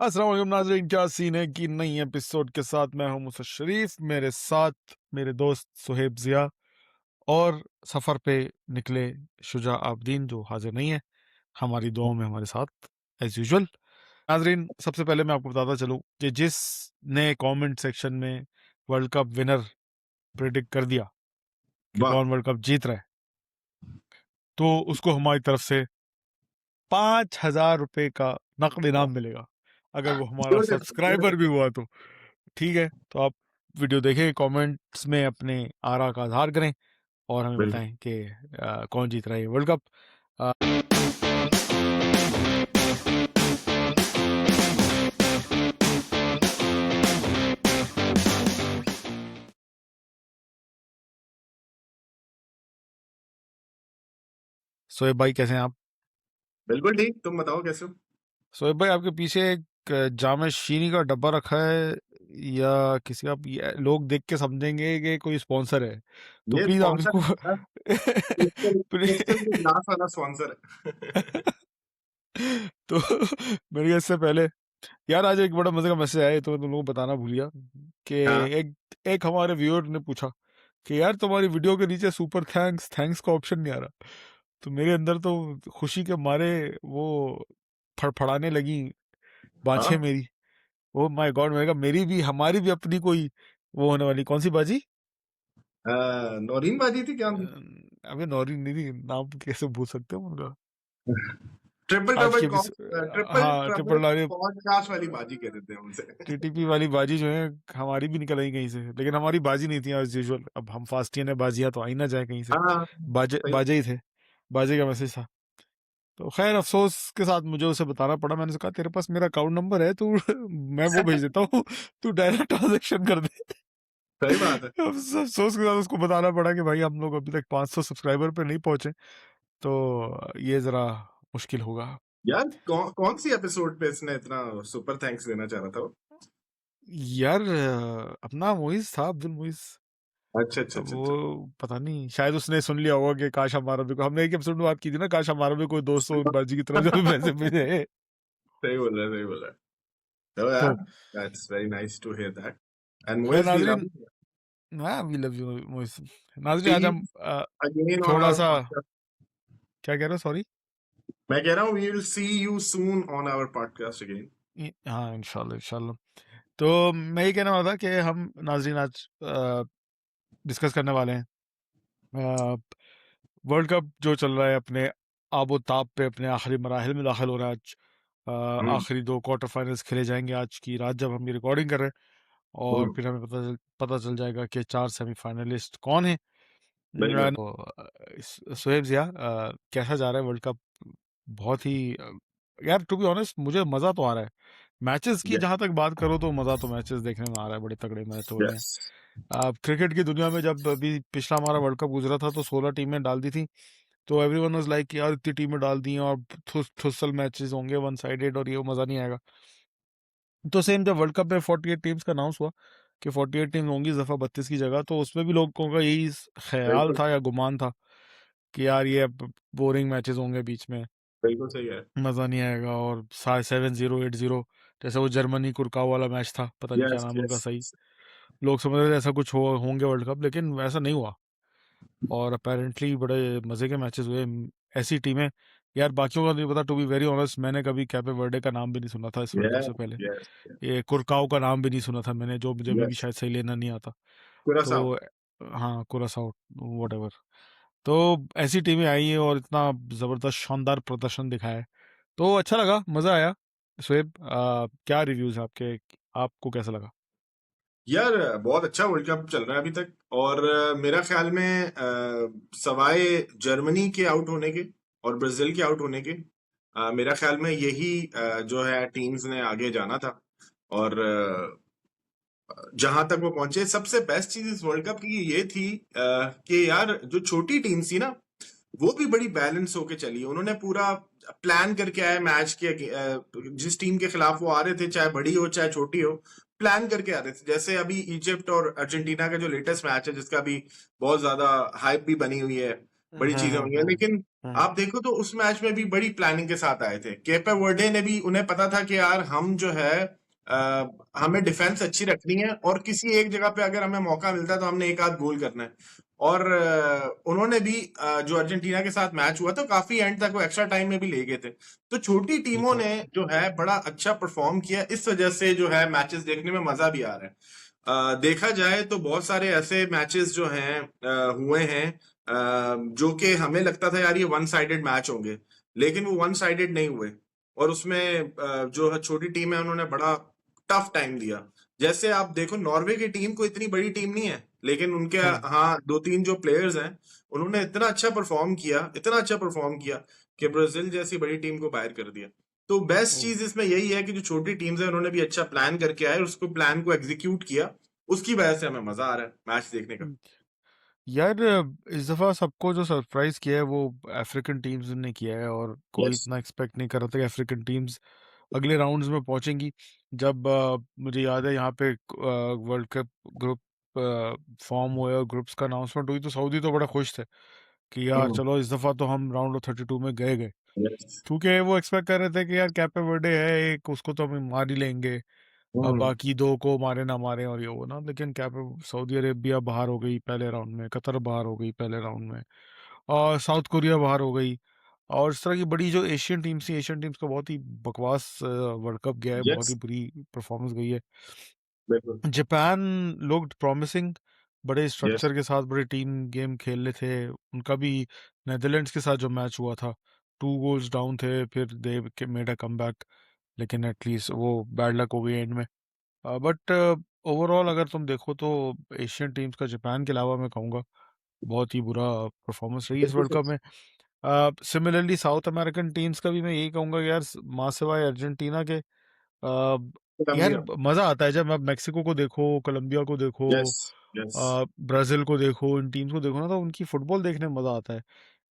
अस्सलाम वालेकुम नाज़रीन, क्या सीन है कि नई एपिसोड के साथ मैं हूं मुसर शरीफ, मेरे साथ मेरे दोस्त सुहेब ज़िया और सफ़र पे निकले शुजा आबदीन जो हाजिर नहीं है हमारी दुआओं में हमारे साथ एज यूजुअल। नाज़रीन, सबसे पहले मैं आपको बताता चलूं कि जिसने कमेंट सेक्शन में वर्ल्ड कप विनर प्रेडिक्ट कर दिया कि वाह कौन वर्ल्ड कप जीत रहा है, तो उसको हमारी तरफ से 5,000 रुपए का नकद इनाम मिलेगा अगर वो हमारा गुड सब्सक्राइबर भी हुआ तो। ठीक है, तो आप वीडियो देखें, कमेंट्स में अपने आरा का इजहार करें और हमें बिल्कुल। बताएं कि कौन जीत रहा है ये वर्ल्ड कप। सोएब भाई, कैसे हैं आप? बिल्कुल ठीक, तुम बताओ कैसे हो। सोएब भाई, आपके पीछे एक जाम शीनी का डब्बा रखा है या किसी का? लोग देख के समझेंगे कि कोई स्पॉन्सर है, तो ये प्लीज आप स्पॉन्सर इसको क्रिस्टल ग्लास वाला स्पॉन्सर है। तो मेरे ख्याल से पहले यार, आज एक बड़ा मजे का मैसेज आया, तो मैं तुम लोगों को बताना भूल गया कि हाँ एक एक हमारे व्यूअर ने पूछा कि यार, तुम्हारी वीडियो के नीचे सुपर थैंक्स थैंक्स का ऑप्शन नहीं आ रहा। तो मेरे अंदर तो खुशी के मारे वो फड़फड़ाने लगी बाछे हाँ मेरी। ओ माय गॉड, मैंने कहा मेरी भी, हमारी भी अपनी कोई वो होने वाली। कौन सी बाजी? नौरीन बाजी थी क्या थी? अबे नौरी नहीं थी, नाम कैसे भूल सकते हो उनका? ट्रिपल आज डबल की ट्रिपल हाँ, ट्रबल ट्रिपल लॉरी पॉडकास्ट वाली बाजी कहते थे उनसे। टीटीपी वाली बाजी जो है हमारी भी निकल आई कहीं से, लेकिन हमारी बाजी नहीं थी एज यूजुअल। अब हम फास्टियन है, बाजियां तो आई ना जाए कहीं से। हाँ बाजे सही। बाजे ही थे, बाजे का मैसेज था। तो खैर, अफसोस के साथ मुझे उसे बताना पड़ा। मैंने उसे कहा तेरे पास मेरा अकाउंट नंबर है, तू मैं वो भेज देता हूँ, तू डायरेक्ट ट्रांजेक्शन कर दे। सही बात है। अफसोस के साथ उसको बताना पड़ा कि भाई, हम लोग अभी तक 500 सब्सक्राइबर पे नहीं पहुंचे, तो ये जरा मुश्किल होगा। यार कौन सी एपिसोड पे इसने इतना सुपर थैंक्स देना चाह रहा था वो? यार, अपना मोइज था, अब्दुल मोइज। अच्छा अच्छा अब अच्छा वो अच्छा। पता नहीं, शायद उसने सुन लिया होगा कि काश हमारा भी हमने एक एपिसोड में बात की थी ना, काश हमारा भी कोई दोस्त हो बाजी की तरफ से भी पैसे भेजे। सही बोल रहा है सही बोल रहा है। तो तो यार that's very nice to hear that. And खैर मोइज वी लव नाजरीन, हाँ वी लव यू मोइज। नाजरीन, आज हम अगेन ऑन थोड़ा आवर सा, पॉडकास्ट। क्या कह रहे हो, सॉरी? मैं कह रहा हूँ we will see you soon on our podcast again. हाँ, इंशाल्लाह इंशाल्लाह। तो मैं ये कहने वाला था कि हम नाजरीन आज डिस्कस करने वाले हैं वर्ल्ड कप जो चल रहा है अपने आबोताब पे, अपने आखिरी मराहल में दाखिल हो रहा है आज। हम्म आखिरी दो क्वार्टर फाइनल्स खेले जाएंगे आज की रात जब हम ये रिकॉर्डिंग कर रहे हैं, और हम्म। फिर हमें पता चल जाएगा कि 4 सेमीफाइनलिस्ट कौन है। बिल्कुल। तो सोहेब जिया, कैसा जा रहा है वर्ल्ड कप? बहुत ही यार, टू बी ऑनेस्ट मुझे मज़ा तो आ रहा है मैचेस की। जहां तक बात करो तो मज़ा तो मैचेस देखने में आ रहा है, बड़े तगड़े मैच हो रहे हैं। यस। क्रिकेट की दुनिया में जब अभी पिछला हमारा वर्ल्ड कप गुजरा था तो 16 टीमें डाल दी थी, तो एवरीवन वाज लाइक यार, इतनी टीमें डाल दी हैं और थुसल मैचेस होंगे, वन साइडेड, और ये मज़ा नहीं आएगा। तो सेम जब वर्ल्ड कप में 48 टीम्स का अनाउंस हुआ कि 48 टीम्स होंगी इस दफ़ा 32 की जगह, तो उसमें भी लोगों का यही ख्याल बिल्कुल था या गुमान था कि यार ये बोरिंग मैचेस होंगे बीच में, बिल्कुल सही है। मज़ा नहीं आएगा। और 7-0 8-0, जैसे वो जर्मनी कुरकाओ वाला मैच था, पता नहीं क्या यस नाम उनका यस। सही, लोग समझ रहे थे ऐसा कुछ होंगे वर्ल्ड कप, लेकिन वैसा नहीं हुआ। और अपेरेंटली बड़े मज़े के मैचेस हुए। ऐसी टीमें, यार बाकियों का नहीं पता, टू बी वेरी ऑनेस्ट, मैंने कभी कैपे वर्डे का नाम भी नहीं सुना था इस वर्ल्ड कप यस से पहले। यस ये कुरकाओ का नाम भी नहीं सुना था मैंने, जो मुझे भी यस। शायद सही लेना नहीं आता। कुरासाओ। तो हाँ, कुरासाओ, वट। तो ऐसी टीमें आई हैं और इतना ज़बरदस्त शानदार प्रदर्शन दिखाया है, तो अच्छा लगा, मज़ा आया। शुएब, क्या रिव्यूज़ आपके, आपको कैसा लगा? यार बहुत अच्छा वर्ल्ड कप चल रहा है अभी तक। और मेरा ख्याल में सवाए जर्मनी के आउट होने के और ब्राजील के आउट होने के, मेरा ख्याल में यही जो है टीम्स ने आगे जाना था। और जहां तक वो पहुंचे, सबसे बेस्ट चीज इस वर्ल्ड कप की ये थी कि यार जो छोटी टीम्स थी ना, वो भी बड़ी बैलेंस होके चली। उन्होंने पूरा प्लान करके आए मैच के जिस टीम के खिलाफ वो आ रहे थे, चाहे बड़ी हो चाहे छोटी हो, प्लान करके आ रहे थे। जैसे अभी इजिप्ट और अर्जेंटीना का जो लेटेस्ट मैच है, जिसका भी बहुत ज्यादा हाइप भी बनी हुई है, बड़ी चीजें हुई हैं, लेकिन हम्म, आप देखो तो उस मैच में भी बड़ी प्लानिंग के साथ आए थे। केपे वर्डे ने भी, उन्हें पता था कि यार हम जो है आ, हमें डिफेंस अच्छी रखनी है और किसी एक जगह पे अगर हमें मौका मिलता है तो हमने एक आध गोल करना है। और उन्होंने भी जो अर्जेंटीना के साथ मैच हुआ तो काफी एंड तक वो एक्स्ट्रा टाइम में भी ले गए थे। तो छोटी टीमों बिल्कुल। ने जो है बड़ा अच्छा परफॉर्म किया, इस वजह से जो है मैचेस देखने में मजा भी आ रहा है। देखा जाए तो बहुत सारे ऐसे मैचेस जो हैं हुए हैं जो कि हमें लगता था यार ये वन साइडेड मैच होंगे, लेकिन वो वन साइडेड नहीं हुए। और उसमें जो है छोटी टीम है उन्होंने बड़ा टफ टाइम दिया। जैसे आप देखो नॉर्वे की टीम को इतनी बड़ी टीम नहीं है, लेकिन उनके हम्म, हाँ दो तीन जो प्लेयर्स हैं उन्होंने इतना अच्छा परफॉर्म किया, इतना अच्छा परफॉर्म किया कि ब्राजील जैसी बड़ी टीम को बाहर कर दिया। तो बेस्ट हम्म, चीज इसमें यही है कि जो छोटी टीम्स है उन्होंने भी अच्छा प्लान करके आए, उसको प्लान को एग्जीक्यूट किया। उसकी वजह से हमें मजा आ रहा है मैच देखने का। हम्म। यार इस दफा सबको जो सरप्राइज किया है वो अफ्रीकन टीम्स ने किया है, और कोई यस। इतना एक्सपेक्ट नहीं कर रहा था कि अफ्रीकन टीम्स अगले राउंड्स में पहुंचेंगी। जब मुझे याद है यहाँ पे वर्ल्ड कप ग्रुप फॉर्म हुए और ग्रुप्स का अनाउंसमेंट हुई तो सऊदी तो बड़ा खुश थे कि यार चलो इस दफा तो हम राउंड ऑफ 32 में गए गए, यस। क्योंकि वो एक्सपेक्ट कर रहे थे कि यार कैपे वर्डे है एक, उसको तो हम मार ही लेंगे। अब हम्म। बाकी दो को मारे ना मारे और ये वो ना, लेकिन क्या सऊदी अरेबिया बाहर हो गई पहले राउंड में, कतर बाहर हो गई पहले राउंड में, और साउथ कोरिया बाहर हो गई। और इस तरह की बड़ी जो एशियन टीम्स थी, एशियन टीम्स का बहुत ही बकवास वर्ल्ड कप गया है, बहुत ही यस। बुरी परफॉर्मेंस गई है। बिल्कुल। जापान लोग प्रॉमिसिंग, बड़े यस। स्ट्रक्चर के साथ बड़े टीम गेम खेल रहे थे। उनका भी नेदरलैंड्स के साथ जो मैच हुआ था, 2 गोल्स डाउन थे, फिर दे मेड अ कमबैक, लेकिन एटलीस्ट वो बैड लक हो गई एंड में। बट ओवरऑल अगर तुम देखो तो एशियन टीम्स का जापान के अलावा मैं कहूँगा बहुत ही बुरा परफॉर्मेंस रही इस बिल्कुल वर्ल्ड कप सच। में। सिमिलरली साउथ अमेरिकन टीम्स का भी मैं यही कहूँगा कि यार माँ सिवाय अर्जेंटीना के यार कोलंबिया। मज़ा आता है जब आप मेक्सिको को देखो, कोलंबिया को देखो, यस। यस। ब्राज़ील को देखो, इन टीम्स को देखो ना, तो उनकी फुटबॉल देखने में मज़ा आता है।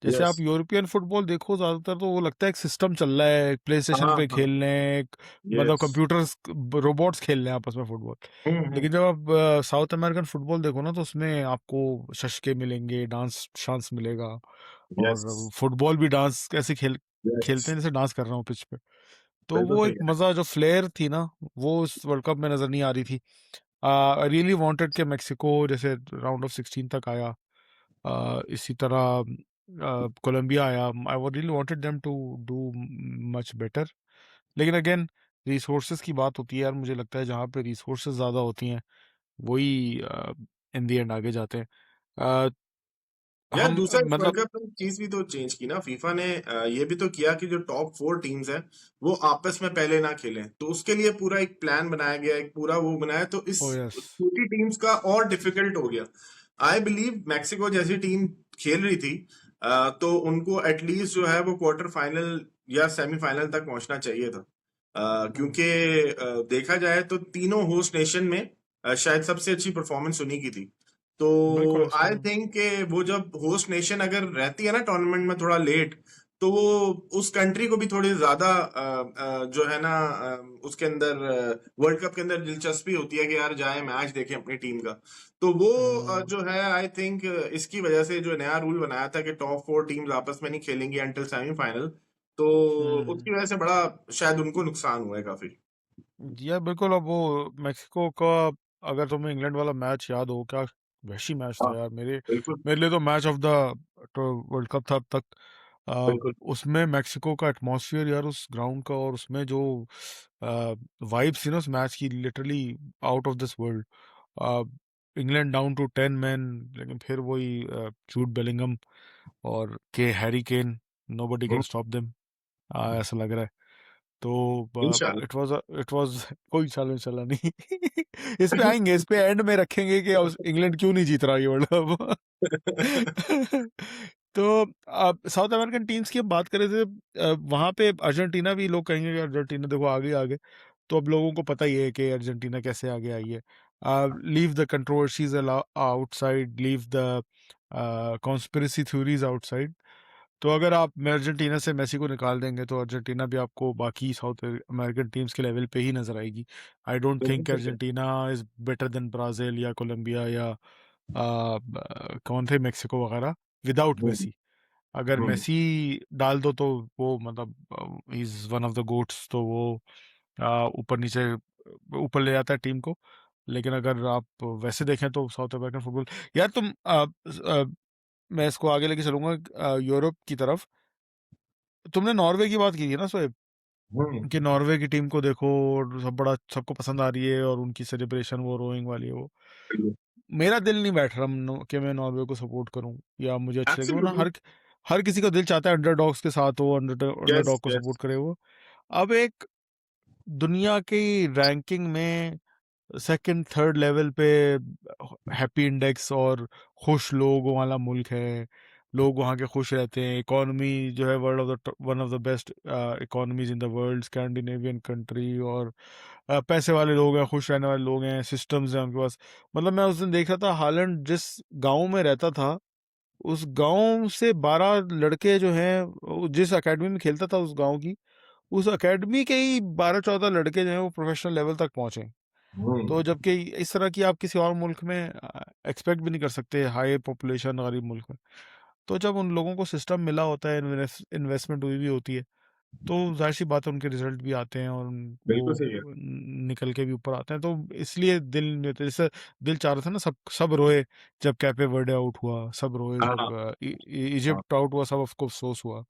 जैसे यस। आप यूरोपियन फुटबॉल देखो ज़्यादातर तो वो लगता है एक सिस्टम चल रहा है, प्ले स्टेशन हाँ पे हाँ। खेल रहे हैं, मतलब यस। कंप्यूटर्स रोबोट्स खेल रहे हैं आपस में फुटबॉल। हम्म। लेकिन जब आप साउथ अमेरिकन फुटबॉल देखो ना, तो उसमें आपको शशके मिलेंगे, डांस शांस मिलेगा, यस। और फुटबॉल भी डांस कैसे यस। खेलते हैं जैसे डांस कर रहा हूँ पिच पे। तो बिल्कुल वो सही एक है। मज़ा जो फ्लेयर थी ना, वो इस वर्ल्ड कप में नज़र नहीं आ रही थी। आई रियली वांटेड कि मेक्सिको जैसे राउंड ऑफ 16 तक आया, इसी तरह कोलंबिया आया, I would really wanted them to do much better. लेकिन अगेन रिसोर्सेज की बात होती है यार, मुझे लगता है जहाँ पे रिसोर्सेज ज़्यादा होती हैं वही इन दी एंड आगे जाते हैं। अ, यार हम दूसरा वर्ल्ड मतलब कप में चीज भी तो चेंज की ना फीफा ने, ये भी तो किया कि जो टॉप फोर टीम्स हैं वो आपस में पहले ना खेलें, तो उसके लिए पूरा एक प्लान बनाया गया, एक पूरा वो बनाया, तो इस ओ यस। छोटी टीम्स का और डिफिकल्ट हो गया। आई बिलीव मैक्सिको जैसी टीम खेल रही थी, तो उनको एटलीस्ट जो है वो क्वार्टर फाइनल या सेमीफाइनल तक पहुंचना चाहिए था। क्योंकि देखा जाए तो तीनों होस्ट नेशन में शायद सबसे अच्छी परफॉर्मेंस उन्हीं की थी। तो बिल्कुल इसमें आई थिंक कि वो जब होस्ट नेशन अगर रहती है ना टूर्नामेंट में थोड़ा लेट, तो वो उस कंट्री को भी थोड़ी ज्यादा जो है ना उसके अंदर वर्ल्ड कप के अंदर दिलचस्पी होती है कि यार जाए मैच देखें अपनी टीम का। तो वो हम्म, जो है आई थिंक इसकी वजह से जो नया रूल बनाया था कि टॉप फोर टीम्स आपस में नहीं खेलेंगी अंटिल सेमीफाइनल, तो हम्म। उसकी वजह से बड़ा शायद उनको नुकसान हुआ है काफी। यार बिल्कुल, अब वो मेक्सिको का, अगर तुम्हें इंग्लैंड वाला मैच याद हो, क्या वहशी मैच था हाँ। यार। मेरे बिल्कुल। मेरे लिए तो match of the world cup था अब तक। आ, बिल्कुल। उसमें मेक्सिको का एटमॉस्फेयर यार, उस ग्राउंड का, और उसमें जो वाइब्स थी ना उस मैच की, literally out of this world. England down to 10 man, लेकिन फिर वही जूड बेलिंगम और के Harry Kane, nobody can stop them, ऐसा लग रहा है। तो इंशाल्लाह। इट वाज कोई चलो चला नहीं। इस पे आएंगे, इस पे एंड में रखेंगे कि इंग्लैंड क्यों नहीं जीत रहा ये वर्ल्ड कप। तो अब साउथ अमेरिकन टीम्स की हम बात करें थे, वहां पे अर्जेंटीना भी, लोग कहेंगे कि अर्जेंटीना देखो आगे आगे, तो अब लोगों को पता ही है कि अर्जेंटीना कैसे आगे आई है। Leave the controversies outside, leave the conspiracy theories outside. तो अगर आप अर्जेंटीना से मेसी को निकाल देंगे तो अर्जेंटीना भी आपको बाकी साउथ अमेरिकन टीम्स के लेवल पे ही नजर आएगी। आई डोंट बिल्कुल थिंक सही है। Argentina is better than Brazil या कोलंबिया या कौन थे, मेक्सिको वगैरह, विदाउट हम्म। मेसी। अगर हम्म, मेसी डाल दो तो वो मतलब he is one of the goats, तो वो ऊपर नीचे ऊपर ले जाता है टीम को। लेकिन अगर आप वैसे देखें तो साउथ अमेरिकन फुटबॉल, यार तुम मैं इसको आगे लेके चलूंगा यूरोप की तरफ। तुमने नॉर्वे की बात की थी ना सोएब, हम्म, कि नॉर्वे की टीम को देखो और सब बड़ा सबको पसंद आ रही है और उनकी सेलिब्रेशन वो रोइंग वाली है वो। मेरा दिल नहीं बैठ रहा कि मैं नॉर्वे को सपोर्ट करूं या मुझे अच्छी लगे वो ना। एब्सोल्युटली, हर हर किसी का दिल चाहता है अंडरडॉग्स के साथ वो यस, अंडरडॉग को यस, सपोर्ट करे वो। अब एक दुनिया की रैंकिंग में सेकंड थर्ड लेवल पे हैप्पी इंडेक्स और खुश लोगों वाला मुल्क है। लोग वहाँ के खुश रहते हैं, इकोनॉमी जो है world of the one of the best economies in the world, Scandinavian country. और पैसे वाले लोग हैं, खुश रहने वाले लोग हैं, सिस्टम्स हैं उनके पास। मतलब मैं उस दिन देख रहा था हालैंड जिस गांव में रहता था, उस गांव से 12 लड़के जो हैं, जिस एकेडमी में खेलता था उस गांव की, उस एकेडमी के ही 12-14 लड़के जो हैं वो प्रोफेशनल लेवल तक पहुंचे। हम्म, तो जबकि इस तरह की आप किसी और मुल्क में एक्सपेक्ट भी नहीं कर सकते, हाई पॉपुलेशन गरीब मुल्क में। तो जब उन लोगों को सिस्टम मिला होता है, इन्वेस्टमेंट हुई भी होती है, तो जाहिर सी बात है उनके रिजल्ट भी आते हैं और वो बिल्कुल सही है। निकल के भी ऊपर आते हैं। तो इसलिए दिल में तो जैसे दिल चाह रहा था ना, सब सब रोए जब कैपे वर्डे आउट हुआ, सब रोए हाँ, जब हाँ, इजिप्ट आउट हुआ, सब ऑफ कोर्स अफसोस हुआ।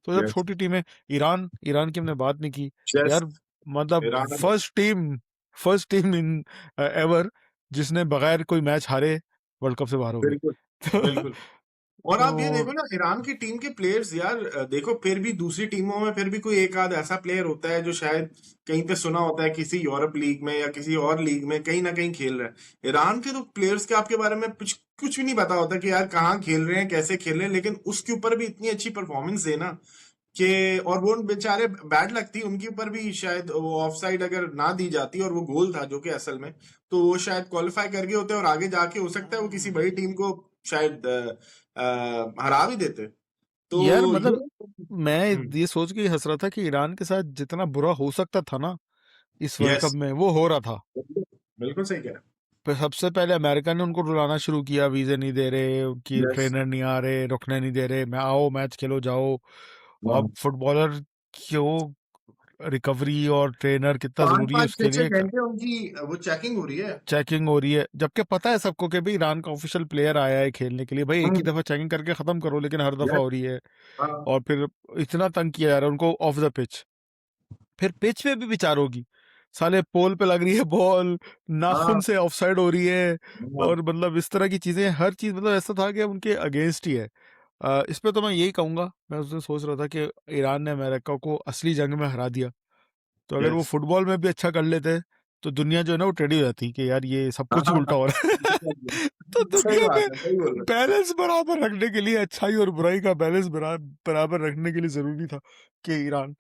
तो जब यस, छोटी टीमें, ईरान ईरान की हमने बात नहीं की यस, यार। मतलब Iran, first team in ever जिसने बगैर कोई मैच हारे वर्ल्ड कप से बाहर हो गई। बिल्कुल, तो, बिल्कुल। और आप ये तो देखो ना, ईरान की टीम के प्लेयर्स यार, देखो फिर भी दूसरी टीमों में फिर भी कोई एक आध ऐसा प्लेयर होता है जो शायद कहीं पे सुना होता है, किसी यूरोप लीग में या किसी और लीग में कहीं ना कहीं खेल रहा है। ईरान के तो प्लेयर्स के आपके बारे में कुछ कुछ भी नहीं पता होता कि यार कहाँ खेल रहे हैं, कैसे खेल रहे हैं, लेकिन उसके ऊपर भी इतनी अच्छी परफॉर्मेंस देना कि, और वो बेचारे बैड लगती उनके ऊपर भी, शायद वो ऑफ साइड अगर ना दी जाती और वो गोल था जो कि असल में, तो वो शायद क्वालिफाई कर गए होते और आगे जाके हो सकता है वो किसी बड़ी टीम को शायद हरा भी देते। तो यार ये, मतलब मैं हम्म, ये सोच के ही हंस रहा था कि ईरान के साथ जितना बुरा हो सकता था ना इस वर्ल्ड कप यस, में, वो हो रहा था। बिल्कुल सही कह रहा फिर सबसे पहले अमेरिका ने उनको रुलाना शुरू किया, वीजे नहीं दे रहे, उनकी है। यस, ट्रेनर नहीं आ रहे, रुकने नहीं दे रहे, मैं आओ मैच खेलो जाओ। हाँ, अब फुटबॉलर क्यों, रिकवरी और ट्रेनर कितना पाँच जरूरी है पाँच छह उसके छह लिए। घंटे उनकी वो चेकिंग हो रही है। चेकिंग हो रही है, जबकि पता है सबको कि भाई ईरान का ऑफिशियल प्लेयर आया है खेलने के लिए, भाई एक ही हम्म, दफा चेकिंग करके खत्म करो, लेकिन हर दफा यस, हो रही है। हाँ, और फिर इतना तंग किया जा रहा है उनको ऑफ द पिच। फिर पिच पे भी विचार होगी, साले पोल पे लग रही है बॉल, नाखून हाँ, से ऑफसाइड हो रही है। हाँ, और मतलब इस तरह की चीजें, हर चीज मतलब ऐसा था कि उनके अगेंस्ट ही है। इस पे तो मैं यही कहूंगा, मैं उस दिन सोच रहा था कि ईरान ने अमेरिका को असली जंग में हरा दिया। तो अगर वो यस, फुटबॉल में भी अच्छा कर लेते तो दुनिया जो है ना वो टेढ़ी हो जाती कि यार ये सब हाँ, कुछ ही हाँ, उल्टा हाँ, हो रहा है। तो सही दुनिया बात में है, सही बोल रहे बैलेंस बराबर रखने के लिए, अच्छाई और बुराई का बैलेंस बराबर रखने के लिए जरूरी था कि ईरान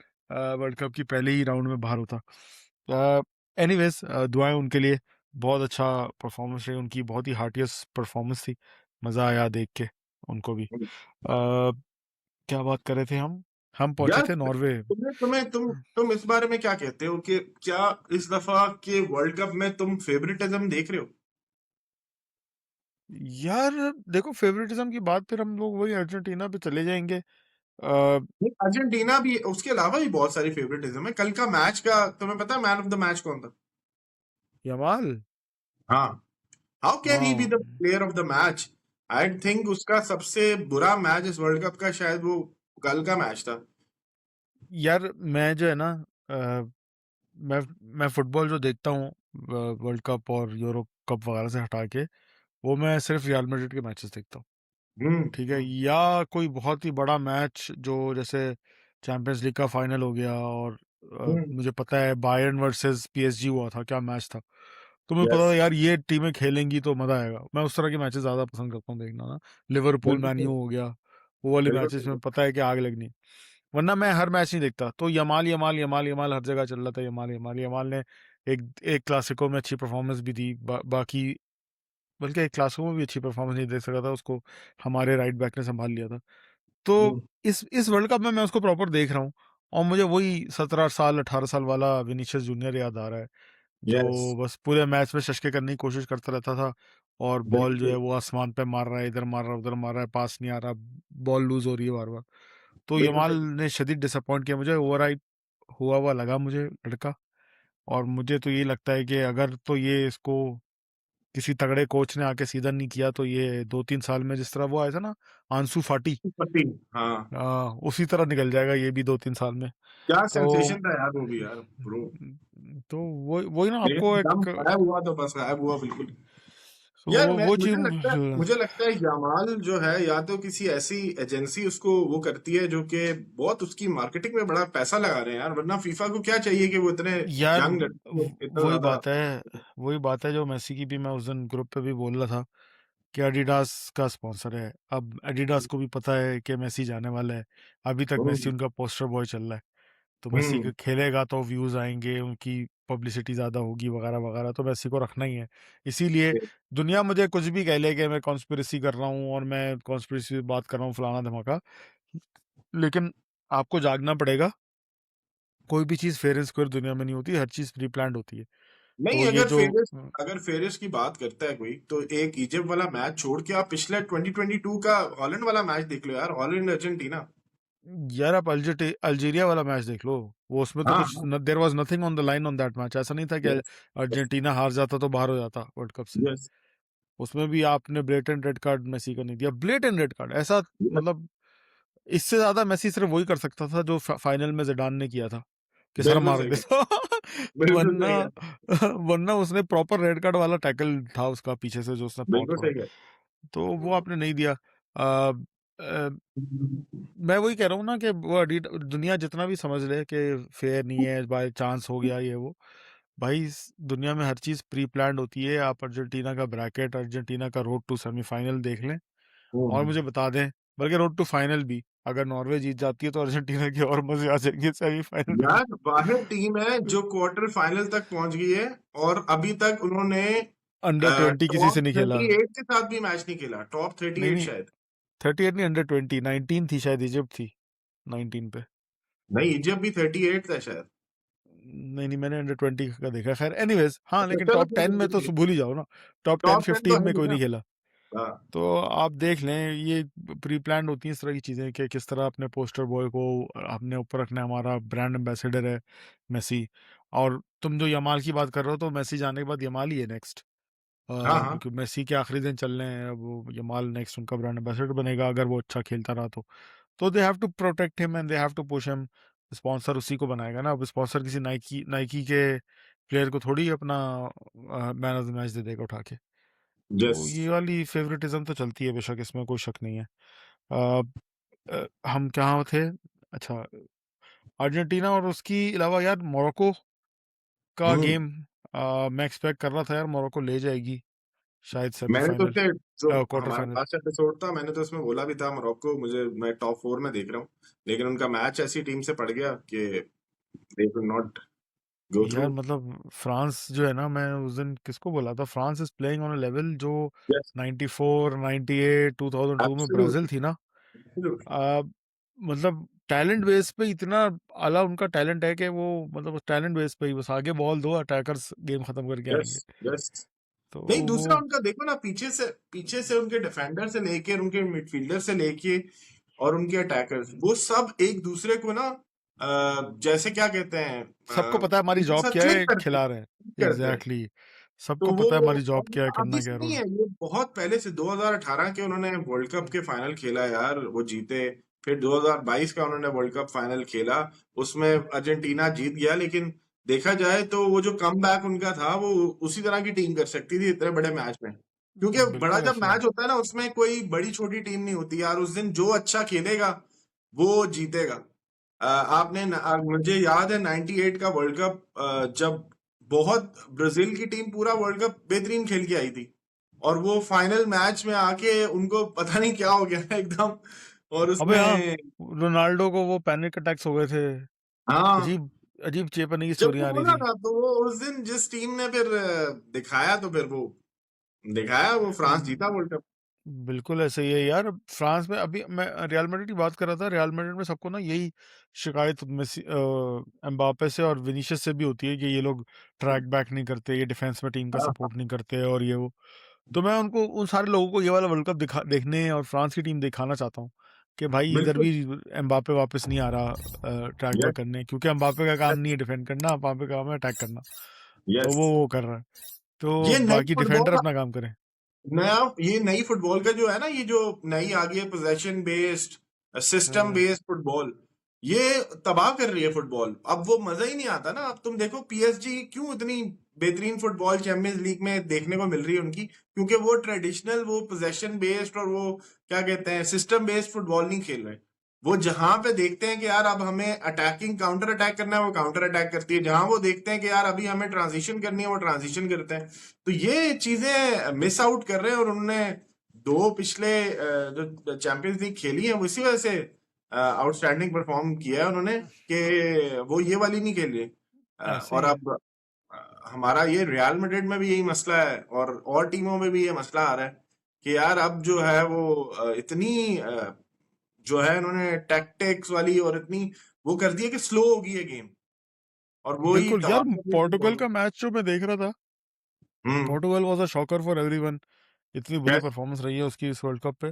वर्ल्ड कप की पहले ही राउंड में बाहर होता। एनीवेज, दुआएं उनके लिए। बहुत अच्छा परफॉर्मेंस रही उनकी, बहुत ही हार्टियस परफॉर्मेंस थी। मजा आया देख के उनको भी। हो। क्या बात कर रहे थे हम पहुंचे यार थे नॉर्वे। तुम्हें तुम्हें तुम इस बारे में क्या कहते हो कि क्या इस दफा के वर्ल्ड कप में तुम फेवरेटिज्म देख रहे हो? यार देखो, फेवरेटिज्म की बात फिर हम लोग वही अर्जेंटीना पे चले जाएंगे। आ, नहीं, अर्जेंटीना भी, उसके अलावा भी बहुत सारी फेवरेटिज्म है। कल का मैच का तुम्हें पता है मैन ऑफ द मैच कौन था? यमाल। हाँ, हाउ कैन ही बी हाँ the player of the match? I think उसका सबसे बुरा मैच इस वर्ल्ड कप का शायद वो कल का मैच था। यार मैं जो है ना, अ, मैं मैं फुटबॉल जो देखता हूँ वर्ल्ड कप और यूरो कप वगैरह से हटा के, वो मैं सिर्फ रियल मैड्रिड के मैचेस देखता हूँ। हम्म, ठीक है, या कोई बहुत ही बड़ा मैच जो जैसे चैंपियंस लीग का फाइनल हो गया, और हम्म, मुझे पता है बायर्न वर्सेस पीएसजी हुआ था, क्या मैच था। तो मुझे पता यस, था यार ये टीमें खेलेंगी तो मजा आएगा। मैं उस तरह के मैचेस ज्यादा पसंद करता हूँ देखना ना। लिवरपूल बिल्कुल मैन सही, यू हो गया, वो वाले बिल्कुल मैचेस सही। में पता है कि आग लगनी। वरना मैं हर मैच नहीं देखता। तो यमाल यमाल यमाल यमाल हर जगह चल रहा था, यमाल यमाल यमाल ने एक एक क्लासिको में अच्छी परफॉर्मेंस भी दी। बाकी बल्कि एक क्लासिको में भी अच्छी परफॉर्मेंस नहीं दे सका था उसको, हमारे राइट बैक ने संभाल लिया था। तो हम्म, इस वर्ल्ड कप में मैं उसको प्रॉपर देख रहा हूँ, और मुझे वही 17 साल 18 साल वाला विनीशियस जूनियर याद आ रहा है, जो यस, बस पूरे मैच में शशके करने की कोशिश करता रहता था, और बॉल जो है बिल्कुल। वो आसमान पे मार रहा है, इधर मार रहा है, उधर मार रहा है, पास नहीं आ रहा, बॉल लूज हो रही है बार बार। तो बिल्कुल यमाल सही। ने शदीद डिसअपॉइंट किया मुझे, ओवर हुआ हुआ लगा मुझे लड़का। और मुझे तो ये लगता है कि अगर तो ये इसको किसी तगड़े कोच ने आके सीधा नहीं किया तो ये 2-3 साल में जिस तरह वो आया था ना, आंसू फाटी, पति। हाँ। उसी तरह निकल जाएगा ये भी 2-3 साल में। क्या तो सेंसेशन था यार वो भी यार ब्रो। तो वही ना आपको लेकिन दम एक, गायब हुआ तो बस गायब हुआ बिल्कुल। तो यार मैं वो चीज। मुझे लगता है यामाल जो है या तो किसी ऐसी एजेंसी उसको वो करती है जो कि बहुत उसकी मार्केटिंग में बड़ा पैसा लगा रहे हैं यार, वरना फीफा को क्या चाहिए कि वो इतने यार यंग लड़के को इतना वही ज्यादा। बात है, वही बात है जो मेसी की भी मैं उस दिन ग्रुप पे भी बोल रहा था कि एडिडास का स्पॉन्सर है। अब एडिडास को भी पता है कि मेसी जाने वाला है, अभी तक मेसी हम्म। उनका पोस्टर बॉय चल रहा है। तो मेसी हम्म। के खेलेगा तो व्यूज आएंगे, उनकी पब्लिसिटी ज़्यादा होगी वगैरह वगैरह, तो मेसी को रखना ही है। इसीलिए दुनिया मुझे कुछ भी कह ले कि मैं कॉन्स्पिरेसी कर रहा हूँ और मैं कॉन्स्पिरेसी बात कर रहा हूँ फलाना धमाका, लेकिन आपको जागना पड़ेगा। कोई भी चीज़ फेयर एंड स्क्वायर दुनिया में नहीं होती, हर चीज़ प्री प्लान्ड होती है। नहीं, तो ये जो अगर फेरिस की बात करता है कोई तो एक इजिप्ट वाला मैच छोड़ के आप पिछले 2022 का हॉलैंड वाला मैच देख लो यार, हॉलैंड अर्जेंटीना। यार आप अल्जीरिया वाला मैच देख लो, वो उसमें तो हाँ कुछ हाँ। There was nothing on the line on that match. ऐसा नहीं था कि यस। अर्जेंटीना हार जाता तो बाहर हो जाता वर्ल्ड कप से। यस। उसमें भी आपने ब्लेटेंट रेड कार्ड मेसी को नहीं दिया, ब्लेटेंट रेड कार्ड ऐसा, मतलब इससे ज्यादा मेसी सिर्फ वही कर सकता था जो फाइनल में जिडान ने किया था कि सर बिल्कुल मार सही है। देता। बिल्कुल वरना सही है। वरना उसने प्रॉपर रेड कार्ड वाला टैकल था उसका पीछे से जो उसने पाँव बिल्कुल तोड़ा, सही है। तो वो आपने नहीं दिया। आ, मैं वही कह रहा हूँ ना कि वो दुनिया जितना भी समझ ले कि फेयर नहीं है, बाय चांस हो गया ये वो, भाई इस दुनिया में हर चीज प्री प्लान्ड होती है। आप अर्जेंटीना का ब्रैकेट, अर्जेंटीना का रोड टू सेमीफाइनल देख लें और हम्म। मुझे बता दें, बल्कि रोड टू फाइनल भी, अगर नॉर्वे जीत जाती है तो अर्जेंटीना के और मजे आ जाएंगे सेमीफाइनल में भी। यार बाहर टीम है जो क्वार्टर फाइनल तक पहुंच गई है और अभी तक उन्होंने अंडर 20 किसी टॉप से नहीं खेला। 38 के साथ भी मैच नहीं खेला, टॉप नहीं 38 नहीं, शायद। 38 नहीं, अंडर 20, 19 थी शायद, इजिप्ट थी 19 पे। नहीं, इजिप्ट भी 38 था शायद। नहीं नहीं, मैंने अंडर 20 का देखा। खैर एनीवेज, हाँ, अच्छा, लेकिन चलो टॉप 10 में तो भूल ही जाओ ना, टॉप टेन टॉप 10 तो फिफ्टीन है में नहीं कोई ना। नहीं खेला। हाँ। तो आप देख लें, ये प्री प्लान्ड होती हैं इस तरह की चीज़ें कि किस तरह अपने पोस्टर बॉय को अपने ऊपर रखना है। हमारा ब्रांड एम्बेसडर है मेसी। और तुम जो यमाल की बात कर रहे हो, तो मेसी जाने के बाद यमाल ही है नेक्स्ट, हाँ हाँ। क्योंकि मेसी के आखिरी दिन चल रहे हैं, अब वो यमाल नेक्स्ट उनका ब्रांड एम्बेसडर बनेगा अगर वो अच्छा खेलता रहा तो they have to protect him and they have to push him. Sponsor उसी को बनाएगा ना, अब स्पॉन्सर किसी नाइकी नाइकी के प्लेयर को थोड़ी अपना मैन ऑफ द मैच दे देगा उठा के। यस। तो ये वाली फेवरेटिज्म तो चलती है बेशक, इसमें कोई शक नहीं है। अ, हम कहाँ थे? अच्छा, अर्जेंटीना और उसकी अलावा यार मोरक्को का हम्म। गेम, मैं एक्सपेक्ट कर रहा था यार मोरक्को ले जाएगी शायद मैंने तो सेमीफाइनल, उससे जो क्वार्टर हमारा फाइनल। लास्ट एपिसोड था मैंने तो उसमें बोला भी था मोरक्को, मुझे मैं टॉप 4 में देख रहा हूँ, लेकिन उनका मैच ऐसी टीम से पड़ गया कि दे कुड नॉट गो यार थ्रू। मतलब फ्रांस जो है ना, मैं उस दिन किसको बोला था, France is playing on a level जो यस। 94, 98, 2002 में ब्राजील एब्सोल्युटली। थी ना। एब्सोल्युटली। आ, मतलब टैलेंट बेस पे इतना आला उनका टैलेंट है कि वो, मतलब टैलेंट बेस पे ही बस आगे बॉल दो, अटैकर्स गेम खत्म करके यस। आएंगे। यस। तो नहीं, वो दूसरा उनका देखो ना, पीछे से उनके डिफेंडर से लेके उनके मिडफील्डर से लेके और उनके अटैकर्स वो सब एक दूसरे को ना जैसे क्या कहते हैं, सबको पता है हमारी उनके जॉब साथ क्या क्लिक है, करते खिला रहे हैं। करते हैं। Exactly exactly. तो सबको वो पता है हमारी और जॉब क्या है, अभी करना क्या से है नहीं रोल। है, ये बहुत पहले से 2018 के उन्होंने वर्ल्ड कप के फाइनल खेला यार, वो जीते। फिर 2022 का उन्होंने वर्ल्ड कप फाइनल खेला, उसमें अर्जेंटीना जीत गया, लेकिन देखा जाए तो वो जो कम बैक उनका था वो उसी तरह की टीम कर सकती थी इतने बड़े मैच में, क्योंकि बड़ा बिल्कुल जब ऐसे ही है। मैच होता है ना उसमें कोई बड़ी छोटी टीम नहीं होती यार, उस दिन जो अच्छा खेलेगा वो जीतेगा। मुझे याद है 98 का वर्ल्ड कप, जब बहुत ब्राजील की टीम पूरा वर्ल्ड कप बेहतरीन खेल के आई थी और वो फाइनल मैच में आके उनको पता नहीं क्या हो गया था एकदम, और अबे हाँ, उसमें। रोनाल्डो को वो पैनिक अटैक्स हो गए थे। हाँ। अजीब अजीब चेपने की जब वो स्टोरियां आ रही बोला थी। था तो वो उस दिन जिस टीम ने फिर दिखाया तो फिर वो दिखाया, वो फ्रांस जीता वर्ल्ड कप। बिल्कुल ऐसे ही है यार। फ्रांस में अभी मैं रियल मैड्रिड की बात कर रहा था, रियल मैड्रिड में सबको ना यही शिकायत मेसी, एम्बापे से और विनीशियस से भी होती है कि ये लोग ट्रैक बैक नहीं करते, ये डिफेंस में टीम का हाँ। सपोर्ट नहीं करते और ये वो। तो मैं उनको उन सारे लोगों को ये वाला वर्ल्ड कप देखने और फ्रांस की टीम दिखाना चाहता हूँ कि भाई इधर बिल्कुल। भी एम्बापे वापस नहीं आ रहा ट्रैक बैक यस, करने, क्योंकि एम्बापे का काम नहीं है डिफेंड करना, एम्बापे का काम है अटैक करना। तो यस। वो कर रहा है, तो ये नई बाकी डिफेंडर फुटबॉल, अपना काम करें। नया, ये नई फुटबॉल का जो है ना, ये जो नई आ गई है पोजेशन बेस्ड, सिस्टम हम्म, बेस्ड फुटबॉल, ये तबाह कर रही है फुटबॉल। अब वो मजा ही नहीं आता ना। अब तुम देखो पीएसजी क्यों इतनी बेहतरीन फुटबॉल चैंपियंस लीग में देखने को मिल रही है उनकी, क्योंकि वो ट्रेडिशनल, वो पोजेशन बेस्ड और वो क्या कहते हैं सिस्टम बेस्ड फुटबॉल नहीं खेल रहे। वो जहां पे देखते हैं कि यार अब हमें अटैकिंग काउंटर अटैक करना है, वो काउंटर अटैक करती है। जहां वो देखते हैं कि यार अभी हमें ट्रांजिशन करनी है, वो ट्रांजिशन करते हैं। तो ये चीजें मिस आउट कर रहे हैं, और उन्होंने दो पिछले जो चैंपियंस लीग खेली है, उसी वजह से आउटस्टैंडिंग परफॉर्म किया है उन्होंने, कि वो ये वाली नहीं खेल रही। ऐसे और ही है। अब हमारा ये रियल मैड्रिड में भी यही मसला है, और टीमों में भी ये मसला आ रहा है कि यार अब जो है वो इतनी जो है इन्होंने टैक्टिक्स वाली और इतनी वो कर दी है कि स्लो हो गई है गेम, और वो ही बिल्कुल तबाह यार, कर रही है पोर्टुगल फुटबॉल। का मैच जो मैं देख रहा था, hmm. Portugal was a shocker for everyone. इतनी बुरी यस, परफॉर्मेंस रही है उसकी इस वर्ल्ड कप पे।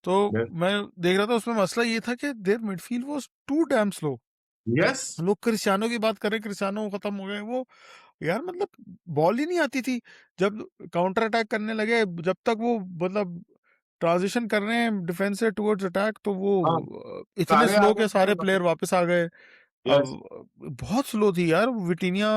तो यस, मैं देख रहा था, उसमें मसला ये था कि their midfield was too damn slow. Yes. हम लोग क्रिस्टियानो की बात करें, क्रिस्टियानो खत्म हो गए वो, यार मतलब बॉल ही नहीं आती थी। जब काउंटर अटैक करने लगे, जब तक वो मतलब ट्रांजिशन कर रहे हैं डिफेंस से टुवर्ड्स अटैक, तो वो हाँ, इतने सारे स्लो आगे के सारे निकल प्लेयर गए। वापस आ गए। यस। अब बहुत स्लो थी यार विटिनिया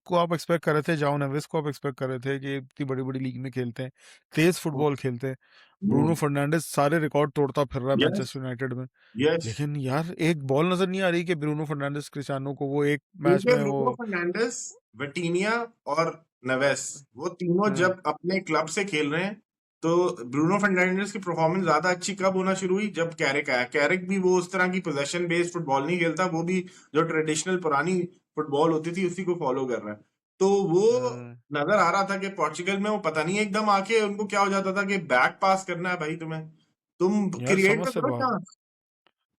को। आप एक्सपेक्ट कर रहे थे, जाओ नेवेस को आप एक्सपेक्ट कर रहे थे कि इतनी बड़ी बड़ी लीग में खेलते हैं, तेज फुटबॉल खेलते हैं। ब्रूनो फर्नांडिस सारे रिकॉर्ड तोड़ता फिर रहा है यस, मैनचेस्टर यूनाइटेड में। यस। लेकिन यार एक बॉल नजर नहीं आ रही कि ब्रूनो फर्नांडिस क्रिस्टियानो को वो एक मैच क्योंकि में वो। ब्रूनो फर्नांडिस, विटीनिया और नेवेस, वो तीनों हम्म, जब अपने क्लब से खेल रहे हैं, तो ब्रूनो फर्नांडिस की परफॉर्मेंस ज्यादा अच्छी कब होना शुरू हुई, जब कैरिक आया। कैरिक भी वो उस तरह की पोजेशन बेस्ड फुटबॉल नहीं खेलता, वो भी जो ट्रेडिशनल पुरानी फुटबॉल होती थी उसी को फॉलो कर रहा है। तो वो हम्म, नजर आ रहा था कि पोर्चुगल में वो पता नहीं एकदम आके उनको क्या हो जाता था कि बैक पास करना है भाई तुम्हें, तुम यार क्रिएट समझ तो से करो बाहर। चांस।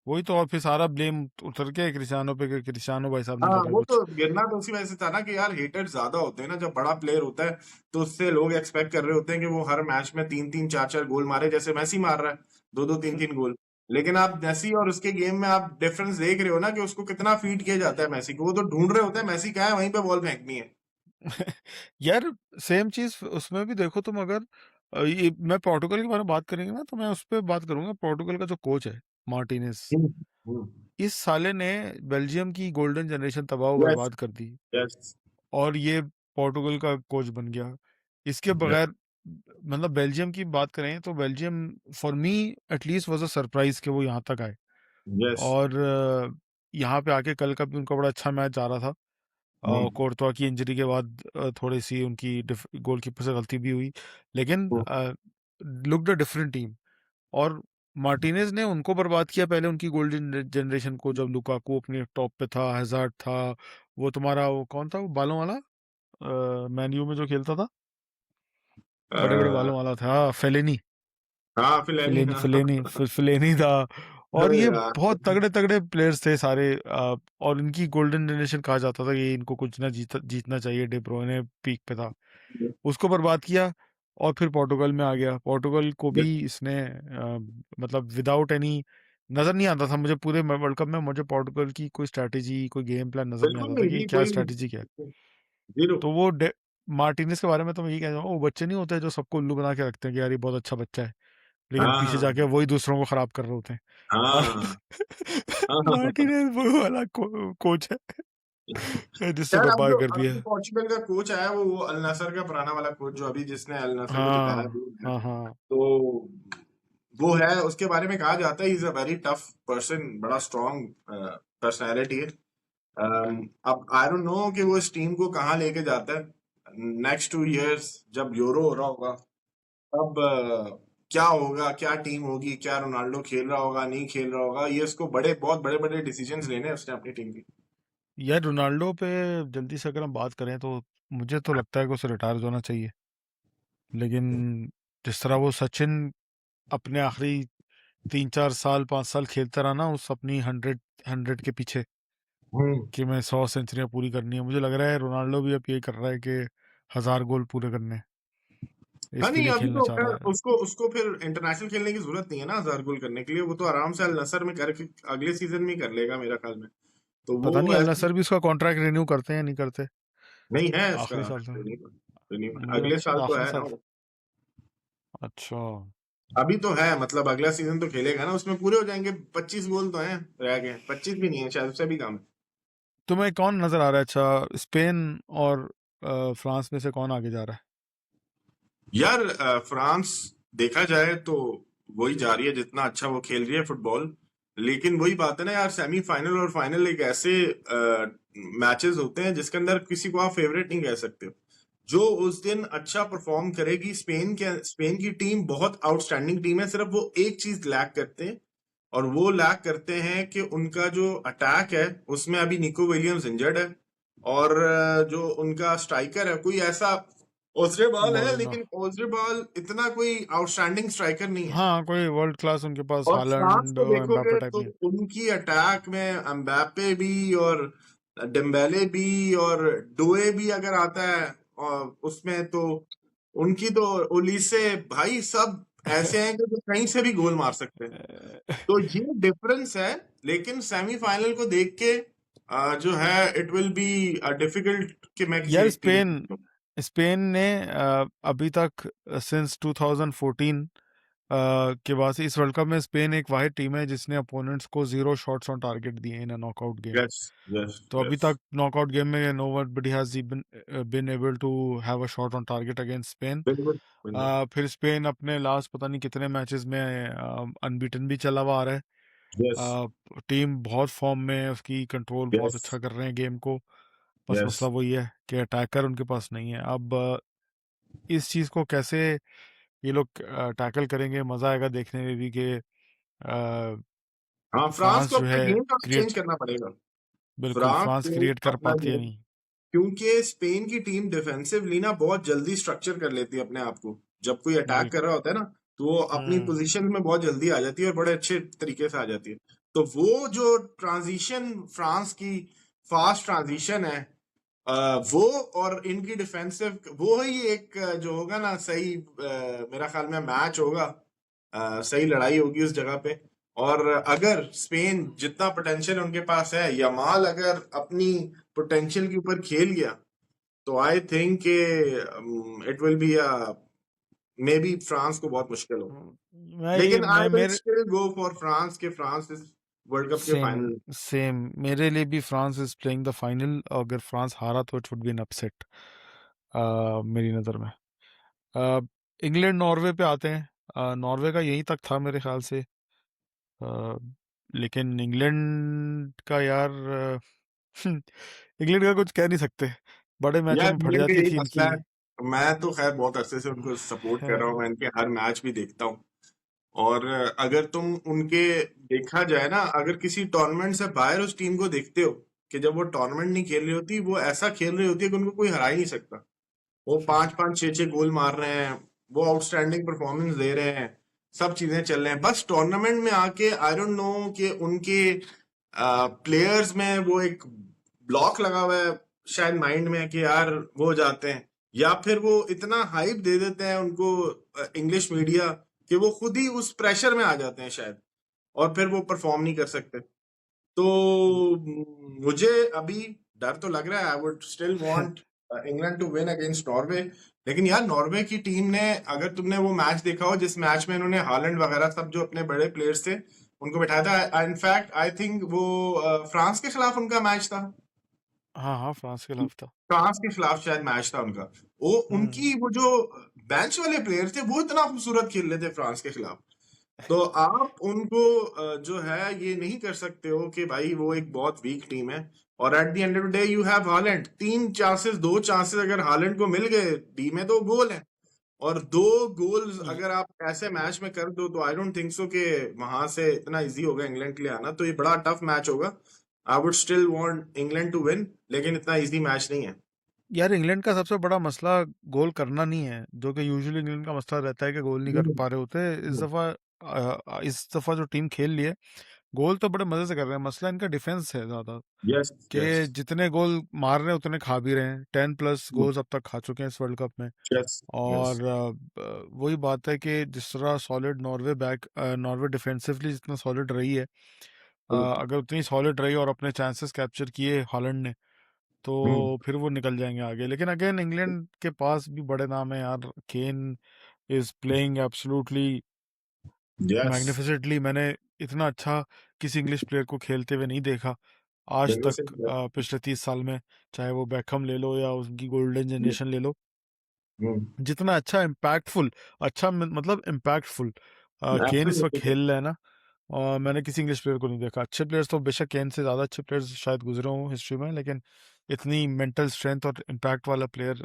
वही तो, और फिर सारा ब्लेम उतर के क्रिस्टियानो पे कि क्रिस्टियानो भाई साहब नहीं हाँ, कर रहे वो कुछ। तो गिरना तो उसी वजह से था ना कि यार हेटर ज्यादा होते हैं ना जब बड़ा प्लेयर होता है, तो उससे लोग एक्सपेक्ट कर रहे होते हैं कि वो हर मैच में तीन तीन चार चार गोल मारे, जैसे मैसी मार रहा है दो दो तीन तीन गोल। लेकिन आप मैसी और उसके गेम में आप डिफरेंस देख रहे हो ना, कि उसको कितना फीड किया जाता है मैसी को। वो तो ढूंढ रहे होते हैं मैसी कहाँ है, वहीं पे बॉल फेंकनी है। यार सेम चीज उसमें भी देखो तुम, अगर ये मैं पोर्टुगल के बारे में बात करेंगे ना, तो मैं उस पर बात करूंगा। पोर्टुगल का जो कोच है मार्टिनेज, हम्म। इस साले ने बेल्जियम की गोल्डन जनरेशन तबाह यस, बर्बाद कर दी, यस, और ये पोर्टुगल का कोच बन गया। इसके यस, बगैर मतलब बेल्जियम की बात करें तो Belgium for me at least was a surprise कि वो यहाँ तक आए। यस। और यहाँ पे आके कल का भी उनका बड़ा अच्छा मैच जा रहा था। कोर्तवा की इंजरी के बाद थोड़ी सी उनकी गोलकीपर से गलती भी हुई, लेकिन लुक्ड अ डिफरेंट टीम। और मार्टिनेज ने उनको बर्बाद किया पहले, उनकी गोल्डन जनरेशन को, जब लुकाकू अपने टॉप पे था, हैजार्ड था, वो तुम्हारा वो कौन था वो बालों वाला मैन यू में जो खेलता था, बड़े बड़े बालों वाला था, फेलेनी। हाँ, फिलैनी, फिलेनी हाँ। फिलेनी फिलेनी था। और अरे ये यार। बहुत तगड़े तगड़े प्लेयर्स थे सारे। और इनकी गोल्डन जनरेशन कहा जाता था कि इनको कुछ ना जीतना चाहिए। डे ब्रुयने पीक पे था, उसको बर्बाद किया। और फिर पोर्टुगल में आ गया। पोर्टुगल को भी इसने मतलब विदाउट एनी, नजर नहीं आता था मुझे पूरे वर्ल्ड कप में, मुझे पोर्टुगल की कोई स्ट्रैटेजी, कोई गेम प्लान नजर नहीं बिल्कुल आता था नहीं कि जी, क्या कोई स्ट्रैटेजी क्या है। जीरो। तो वो मार्टिनेज के बारे में तो मैं यही कह रहा हूँ, वो बच्चे नहीं होते जो सबको उल्लू बना के रखते हैं कि यार ये बहुत अच्छा बच्चा है, लेकिन पीछे हाँ, जाके वही दूसरों को खराब कर रहे होते हैं। और हाँ, हाँ। मार्टिनेज वो वाला कोच है जिससे यार बर्बाद कर अब दिया। जो पोर्चुगल का कोच आया, वो अल नसर का पुराना वाला कोच, जो अभी जिसने अल नसर को जिताया हाँ, भी है। हाँ, हाँ। तो वो है, उसके बारे में कहा जाता है is a very tough person, बड़ा स्ट्रांग पर्सनैलिटी है। अब आई डोंट नो कि वो इस टीम को कहाँ लेके जाता है नेक्स्ट 2 इयर्स, जब यूरो हो रहा होगा तब क्या होगा, क्या टीम होगी, क्या रोनाल्डो खेल रहा होगा नहीं खेल रहा होगा, ये उसको बड़े बहुत बड़े बड़े डिसीजंस लेने हैं उसने अपनी टीम की। यार रोनाल्डो पे जल्दी से अगर हम बात करें तो मुझे तो लगता है कि उसे रिटायर होना चाहिए। लेकिन जिस तरह वो सचिन अपने आखिरी 3 4 साल 5 साल खेलता रहा ना, उस अपनी 100 के पीछे, हम्म। कि मैं 100 सेंचुरियां पूरी करनी है, मुझे लग रहा है रोनाल्डो भी अब यही कर रहा है कि 1000 गोल पूरे करने हैं। हाँ इसके नहीं, लिए अभी खेलना तो चाह खैर रहा है। उसको उसको फिर इंटरनेशनल खेलने की जरूरत नहीं है ना 1000 गोल करने के लिए, वो तो आराम से अल नसर में करके अगले सीजन में ही कर लेगा मेरा ख्याल में। तो पता नहीं वो अल ऐसे नसर भी उसका कॉन्ट्रैक्ट रिन्यू करते हैं या नहीं करते, नहीं है इसका। आखिरी साल तक। मुझे अगले लगता है साल तो आखिरी है ना साल। वो। अच्छा। अभी तो है, मतलब अगला सीजन तो खेलेगा ना, उसमें पूरे हो जाएंगे। 25 गोल तो हैं रह गए, 25 भी नहीं है शायद, उससे भी कम है। तुम्हें कौन नजर आ रहा है अच्छा, स्पेन और फ्रांस में से कौन आगे जा रहा है? यार फ्रांस देखा जाए तो वही जा रही है जितना अच्छा वो खेल रही है फुटबॉल। लेकिन वही बात है ना यार, सेमीफाइनल और फाइनल एक ऐसे मैचेस होते हैं जिसके अंदर किसी को आप फेवरेट नहीं कह सकते हो। जो उस दिन अच्छा परफॉर्म करेगी, स्पेन की टीम बहुत आउटस्टैंडिंग टीम है, सिर्फ वो एक चीज लैक करते हैं, और वो लैक करते हैं कि उनका जो अटैक है उसमें अभी निको विलियम्स इंजर्ड है। और जो उनका स्ट्राइकर है कोई ऐसा, ओजरेबाल है, मोरेनो। लेकिन ओजरेबाल इतना कोई आउटस्टैंडिंग स्ट्राइकर नहीं है। हाँ, कोई वर्ल्ड क्लास उनके पास और फ्रांस हालैंड को एम्बापे देखोगे टाइप तो नहीं है। उनकी अटैक में एम्बापे भी और डिम्बेले भी और डोए भी अगर आता है और उसमें तो उनकी तो ओलीसे भाई सब ऐसे हैं कि जो कहीं से भी गोल मार सकते हैं। तो ये डिफरेंस है। लेकिन सेमीफाइनल को देख के जो है इट विल बी डिफिकल्ट कि मैं किसी यार एक टीम स्पेन स्पेन ने अभी तक सिंस 2014 के बाद से इस वर्ल्ड कप में स्पेन एक वाहिद टीम है जिसने अपोनेंट्स को 0 शॉट्स ऑन टारगेट दिए in a knockout game. Yes yes तो अभी यस तक नॉकआउट गेम में nobody has been able to have a shot on target against Spain. बिल्कुल बिल्कुल। फिर स्पेन अपने लास्ट पता नहीं कितने मैचेस में अनबीटन भी चला हुआ आ रहा है। यस टीम बहुत फॉर्म में है, उसकी कंट्रोल बहुत यस अच्छा कर रहे हैं गेम को। बस यस। मसला वही है कि अटैकर उनके पास नहीं है। अब इस चीज़ को कैसे ये लोग टैकल करेंगे, मज़ा आएगा देखने में भी कि हाँ, फ्रांस फ्रांस को जो अपना है गेम का चेंज क्रिएट, करना पड़ेगा। बिल्कुल फ्रांस फ्रांस को क्रिएट कर अपना पाती है गेम, नहीं। क्योंकि स्पेन की टीम डिफेंसिवली ना बहुत जल्दी स्ट्रक्चर कर लेती है अपने आप को। जब कोई अटैक कर बिल्कुल। रहा होता है ना, तो वो अपनी हम्म। पोजीशन में बहुत जल्दी आ जाती है और बड़े अच्छे तरीके से आ जाती है। तो वो जो ट्रांजिशन फ्रांस की फास्ट ट्रांजिशन है, वो और इनकी डिफेंसिव, वो ही एक जो होगा ना सही, मेरा ख्याल में मैच होगा। सही लड़ाई होगी उस जगह पे। और अगर स्पेन जितना पोटेंशियल उनके पास है, यमाल अगर अपनी पोटेंशियल के ऊपर खेल गया, तो I think it will be may be France को बहुत मुश्किल हो। लेकिन आई मैं विल मेरे स्टिल गो फॉर फ्रांस के फ्रांस इस वर्ल्ड कप के सेम फाइनल। सेम मेरे लिए भी France is playing the final. अगर फ्रांस हारा तो it would be an upset मेरी नज़र में। इंग्लैंड नॉर्वे पे आते हैं। नॉर्वे का यहीं तक था मेरे ख्याल से। अ, लेकिन इंग्लैंड का यार इंग्लैंड का कुछ कह नहीं सकते, बड़े मैचों यार में फट इंग्लैंड का जाती यही थी मसला इनकी। है। मैं तो खैर बहुत अरसे से उनको सपोर्ट कर रहा हूँ, मैं इनके हर मैच भी देखता हूँ। और अगर तुम उनके देखा जाए ना, अगर किसी टूर्नामेंट से बाहर उस टीम को देखते हो कि जब वो टूर्नामेंट नहीं खेल रही होती, वो ऐसा खेल रही होती है कि उनको कोई हरा ही नहीं सकता। वो 5-5 6-6 गोल मार रहे हैं, वो आउटस्टैंडिंग परफॉर्मेंस दे रहे हैं, सब चीजें चल रहे हैं। बस टूर्नामेंट में आके आई डोंट नो कि उनके प्लेयर्स में वो एक ब्लॉक लगा हुआ है शायद माइंड में कि यार वो हो जाते हैं, या फिर वो इतना हाइप दे देते हैं उनको इंग्लिश मीडिया, कि वो खुद ही उस प्रेशर में आ जाते हैं शायद, और फिर वो परफॉर्म नहीं कर सकते। तो मुझे अभी डर तो लग रहा है, I would still want England to win against Norway. लेकिन यार नॉर्वे की टीम ने, अगर तुमने वो मैच देखा हो जिस मैच में इन्होंने हालैंड वगैरह सब जो अपने बड़े प्लेयर्स थे उनको बिठाया था, इनफैक्ट आई थिंक वो फ्रांस के खिलाफ उनका मैच था। हाँ हाँ, फ्रांस के खिलाफ था। फ्रांस के खिलाफ शायद मैच था उनका। वो हम्म। उनकी वो जो बेंच वाले प्लेयर थे वो इतना खूबसूरत खेल रहे थे फ्रांस के खिलाफ। तो आप उनको जो है ये नहीं कर सकते हो कि भाई वो एक बहुत वीक टीम है। और eight the end of the day you have Holland, तीन चांसेस, दो चांसेस अगर हालैंड को मिल गए, डी में तो गोल है। और दो गोल्स य- अगर आप ऐसे मैच में कर दो, तो आई डोंट थिंक सो कि वहां से इतना इजी होगा इंग्लैंड के लिए आना। तो ये बड़ा टफ मैच होगा। I would still want England to win, लेकिन इतना इजी मैच नहीं है। यार इंग्लैंड का सबसे बड़ा मसला गोल करना नहीं है, जो कि यूजुअली इंग्लैंड का मसला रहता है कि गोल नहीं कर हम्म, पा रहे होते। इस हम्म, दफ़ा इस दफ़ा जो टीम खेल रही है गोल तो बड़े मजे से कर रहे हैं, मसला इनका डिफेंस है ज्यादा, यस कि यस जितने गोल मार रहे हैं उतने खा भी रहे हैं। 10+ गोल्स अब तक खा चुके हैं इस वर्ल्ड कप में। यस यस और वही बात है कि जिस तरह सॉलिड नॉर्वे डिफेंसिवली जितना सॉलिड रही है, अगर उतनी सॉलिड रही और अपने चांसेस कैप्चर किए हॉलैंड ने, तो फिर वो निकल जाएंगे आगे। लेकिन अगेन इंग्लैंड के पास भी बड़े नाम है यार। Kane is playing absolutely yes magnificently. मैंने इतना अच्छा किसी इंग्लिश प्लेयर को खेलते हुए नहीं देखा आज बिल्कुल तक, सही है। पिछले 30 साल में। चाहे वो बैकहम ले लो या उनकी गोल्डन जनरेशन ले लो, जितना अच्छा इम्पैक्टफुल, मतलब इम्पैक्टफुल केन इस वक्त एब्सोल्युटली खेल रहे हैं ना, और मैंने किसी इंग्लिश प्लेयर को नहीं देखा। अच्छे प्लेयर्स तो बेशक केन से ज़्यादा अच्छे प्लेयर्स शायद गुजरे हों हिस्ट्री में, लेकिन इतनी मेंटल स्ट्रेंथ और इम्पैक्ट वाला प्लेयर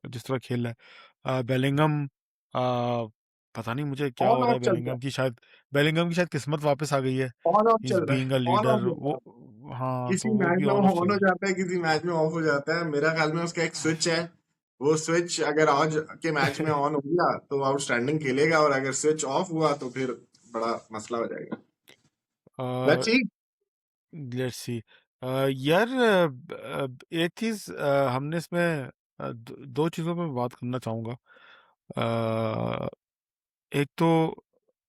जिस तरह खेल रहा है बेलिंगम। पता नहीं मुझे क्या ऑन हो रहा ऑफ है चलता है, बेलिंगम की शायद किस्मत वापस आ गई है। ऑन ऑफ इज चल रहा बीइंग अ है, ऑन ऑफ लीडर चल रहा वो। है। हाँ, किसी तो वो मैच भी में ऑन वो ऑफ ऑन चल हो रहा जाता है, किसी मैच में ऑफ हो जाता है। मेरा ख्याल में उसका एक स्विच है, वो स्विच अगर आज के मैच में है। ऑन हो गया तो आउटस्टैंडिंग खेलेगा, और अगर स्विच ऑफ हुआ तो फिर बड़ा मसला हो जाएगा। Let's see. Let's see. यार, एक चीज हमने इसमें दो चीजों पे बात करना चाहूंगा। अ, एक तो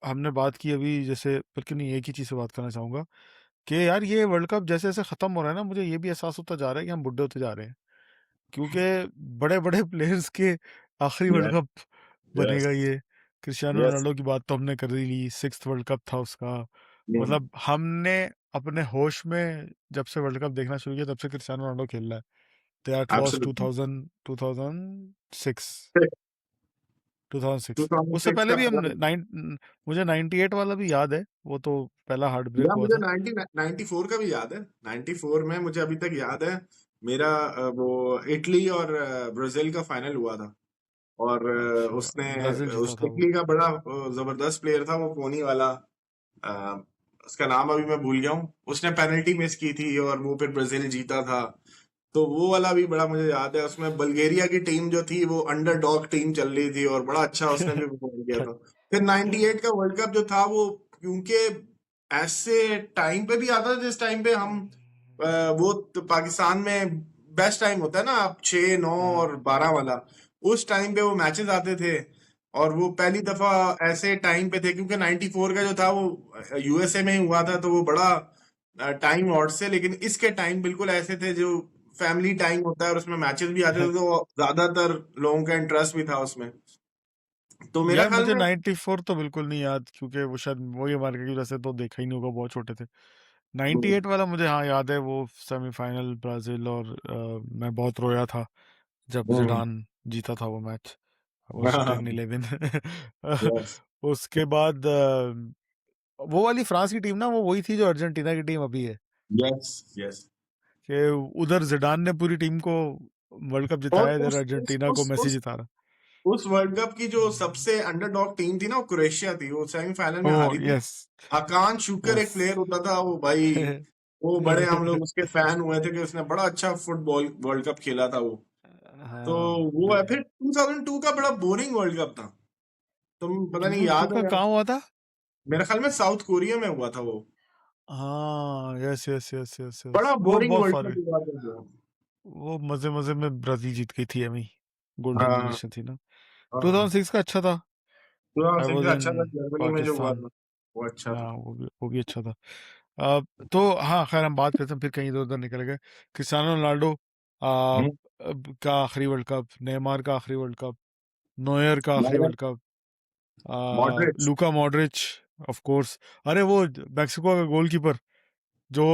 हमने बात की अभी, जैसे बल्कि नहीं, एक ही चीज से बात करना चाहूंगा कि यार ये वर्ल्ड कप जैसे जैसे खत्म हो रहा है ना, मुझे ये भी एहसास होता जा रहा है कि हम बुढ़े होते जा रहे हैं। क्योंकि बड़े बड़े प्लेयर्स के आखिरी वर्ल्ड यस कप यस बनेगा ये। Cristiano yes. रोनाल्डो की बात तो हमने कर ही ली, 6th वर्ल्ड कप था उसका। मतलब हमने अपने होश में जब से वर्ल्ड कप देखना शुरू किया, तब से क्रिस्टियानो रोनाल्डो खेल रहा है। That was absolutely. 2006। 2006। उससे 2006 पहले का भी हम पहला। मुझे 98 वाला भी याद है, वो तो पहला हार्ट ब्रेक या हुआ मुझे था। 94 का भी याद है। 94 में मुझे अभी तक याद है, मेरा वो इटली और ब्राजील का फाइनल हुआ था। और अच्छा, उसने ब्राजील जीता उस था वो। इटली का बड़ा जबरदस्त प्लेयर था वो कोनी वाला, अ, उसका नाम अभी मैं भूल गया हूँ। उसने पेनल्टी मिस की थी और वो फिर ब्राजील जीता था। तो वो वाला भी बड़ा मुझे याद है। उसमें बल्गेरिया की टीम जो थी वो अंडरडॉग टीम चल रही थी और बड़ा अच्छा उसने भी परफॉर्म किया था। फिर 98 का वर्ल्ड कप जो था वो, क्योंकि ऐसे टाइम पे भी आता था जिस टाइम पे हम वो तो पाकिस्तान में बेस्ट टाइम होता है ना, आप 6 9 हाँ। और 12 वाला, उस टाइम पे वो मैचेस आते थे। और वो पहली दफा ऐसे टाइम पे थे, क्योंकि 94 का जो था वो यूएसए में ही हुआ था, तो वो बड़ा टाइम और से। लेकिन इसके टाइम बिल्कुल ऐसे थे जो फैमिली टाइम होता है, और उसमें मैचेस भी आते थे, तो ज्यादातर लोगों का इंटरेस्ट भी था उसमें। तो मेरा यार ख्याल मुझे में 94 तो बिल्कुल नहीं याद, क्योंकि वो शायद वही हमारे की वजह से तो देखा ही नहीं होगा, बहुत छोटे थे। 98 वाला मुझे हाँ याद है, वो सेमीफाइनल ब्राजील, और मैं बहुत रोया था जब हम्म, जिडान जीता था वो मैच। वो हाँ, 10-11। यस उसके बाद वो वाली फ्रांस की टीम ना, वो वही थी जो अर्जेंटीना की टीम अभी है। Yes yes. कि उधर जिडान ने पूरी टीम को वर्ल्ड कप और जिताया, इधर अर्जेंटीना को मेसी जिता रहा। उस वर्ल्ड कप की जो सबसे अंडरडॉग टीम थी ना, वो क्रोएशिया थी, वो सेमीफाइनल में ओह हारी थी। यस। हाकान शुकर यस। एक प्लेयर होता था वो भाई, वो बड़े हम लोग उसके फैन हुए थे कि उसने बड़ा अच्छा फुटबॉल वर्ल्ड कप खेला था वो। तो हाँ, वो है। फिर 2002 का बड़ा बोरिंग वर्ल्ड कप था, तुम पता नहीं 2002 याद का है या। कहाँ हुआ था? मेरे ख्याल में साउथ कोरिया में हुआ था वो। हाँ, yes yes yes yes yes, बड़ा वो बोरिंग बहुत वर्ल्ड फॉरवर्ड। कप हुआ था वो। वो मजे मजे में ब्राजील जीत गई थी एमी, गोल्डन हाँ जनरेशन थी ना। हाँ। 2006 का अच्छा था। आई 2006 वाज का इन अच्छा था, जर्मनी में जो हुआ पाकिस्तान। था वो अच्छा हाँ, था। वो भी अच्छा था। तो हाँ, खैर हम बात करते हैं, फिर कहीं इधर उधर निकल गए। क्रिस्टियानो रोनाल्डो हम्म, का आखिरी वर्ल्ड कप, नेमार का आखिरी वर्ल्ड कप, नोयर का आखिरी world cup, Modric. Luka Modric, of course. अरे वो मैक्सिको का गोलकीपर, जो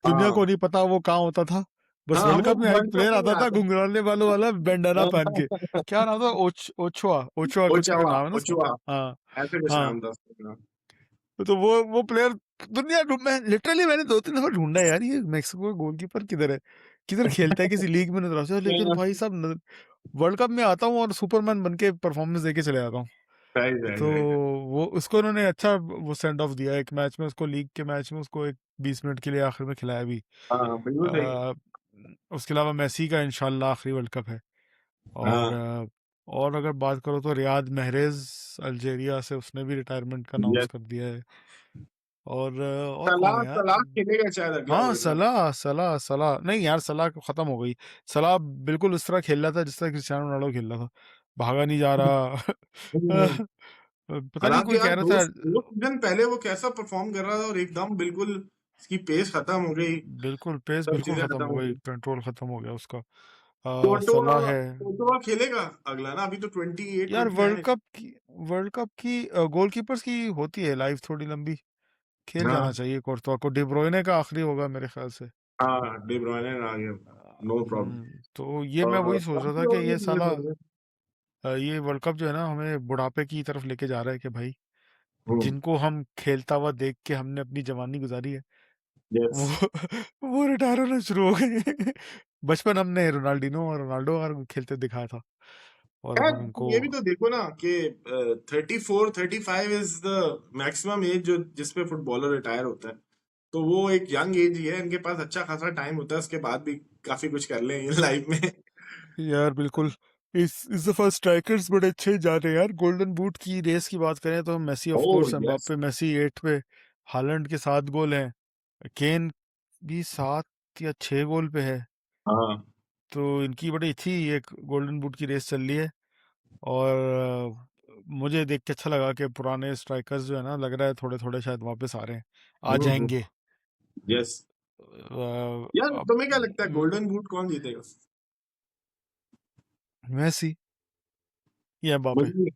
दुनिया को हाँ नहीं पता वो कहाँ होता था, बस हाँ, वर्ल्ड वो कप में एक वर्ल्ड कप प्लेयर में ही आता था आता घुंघराले बालों वाला बैंडाना पहन के। है। क्या नाम था? ओचुआ, ओचुआ कुछ करके ओचावा, नाम है ना उसका। ओचुआ, हाँ। ऐसे कुछ हाँ, नाम था उसका। तो वो प्लेयर दुनिया मैं लिटरली मैंने 2-3 दफा ढूंढा यार, ये मैक्सिको का गोलकीपर किधर है, किधर खेलता है, किसी लीग में नजर आता है, लेकिन भाई साहब वर्ल्ड कप में आता हूँ और सुपरमैन बन के परफॉर्मेंस देके चले जाता हूँ। राइट राइट तो राइट। वो उसको उन्होंने अच्छा वो सेंड ऑफ दिया एक मैच में, उसको लीग के मैच में उसको एक 20 मिनट के लिए आखिर में खिलाया भी। हाँ बिल्कुल सही। आ, उसके अलावा मेसी का इंशाल्लाह आखिरी वर्ल्ड कप है। और हाँ और अगर बात करो तो रियाद महरेज अल्जीरिया से, उसने भी रिटायरमेंट का अनाउंस यस। कर दिया है। और कौन सलाह है यार? सलाह खेलेगा शायद अगला हाँ, वर्ल्ड कप। सलाह नहीं यार, सलाह खत्म हो गई। सलाह बिल्कुल उस तरह खेल रहा था जिस तरह क्रिस्टियानो रोनाल्डो खेल रहा था, भागा नहीं जा रहा। हम्म। पता नहीं, हालांकि कोई यार कह रहा दो था। दो सीजन पहले वो कैसा परफॉर्म कर रहा था और एकदम बिल्कुल उसकी पेस खत्म हो गई, बिल्कुल पेस सब बिल्कुल चीजें खत्म खत्म हो हो गई, गई। कंट्रोल खत्म हो गया उसका। कोर्टोआ सलाह है कोर्टोआ खेलेगा अगला ना, अभी तो 28 यार। 29 वर्ल्ड कप की गोलकीपर्स की होती है लाइफ थोड़ी लंबी, खेल जाना हाँ चाहिए कोर्तवा को। डी ब्रुयने का आखिरी होगा मेरे ख्याल से। हाँ, डी ब्रुयने आ गया, नो प्रॉब्लम। तो ये मैं वही सोच रहा बाकी था कि और भी ये चीजें साला, हो गई। ये वर्ल्ड कप जो है ना हमें बुढ़ापे की तरफ लेके जा रहा है कि भाई, हम्म। जिनको हम खेलता हुआ देख के हमने अपनी जवानी गुजारी है, यस। वो वो रिटायर होना शुरू हो गए। बचपन हमने रोनाल्डिनो और रोनाल्डो और खेलते दिखाया था, और अब यार हम उनको। ये भी तो देखो ना कि 34 35 इज द मैक्सिमम एज जो जिसपे फुटबॉलर रिटायर होता है। तो वो एक यंग एज ही है, इनके पास अच्छा खासा टाइम होता है, उसके बाद भी काफी कुछ कर लेंगे लाइफ में। यार बिल्कुल, इस दफा स्ट्राइकर्स बड़े अच्छे जा रहे हैं यार। गोल्डन बूट की रेस की बात करें तो Messi of oh course, yes. Mbappe, Messi 8 पे, हालैंड के 7 गोल हैं, केन भी 7 या 6 गोल पे है। हाँ। तो इनकी बड़ी अच्छी एक गोल्डन बूट की रेस चल रही है। और मुझे देख के अच्छा लगा कि पुराने स्ट्राइकर्स जो है ना, लग रहा है थोड़े थोड़े शायद वापस आ रहे हैं, आ जाएंगे। यस। यार अब तुम्हें क्या लगता है गोल्डन बूट कौन जीतेगा? मेसी या एम्बापे? मुझे नहीं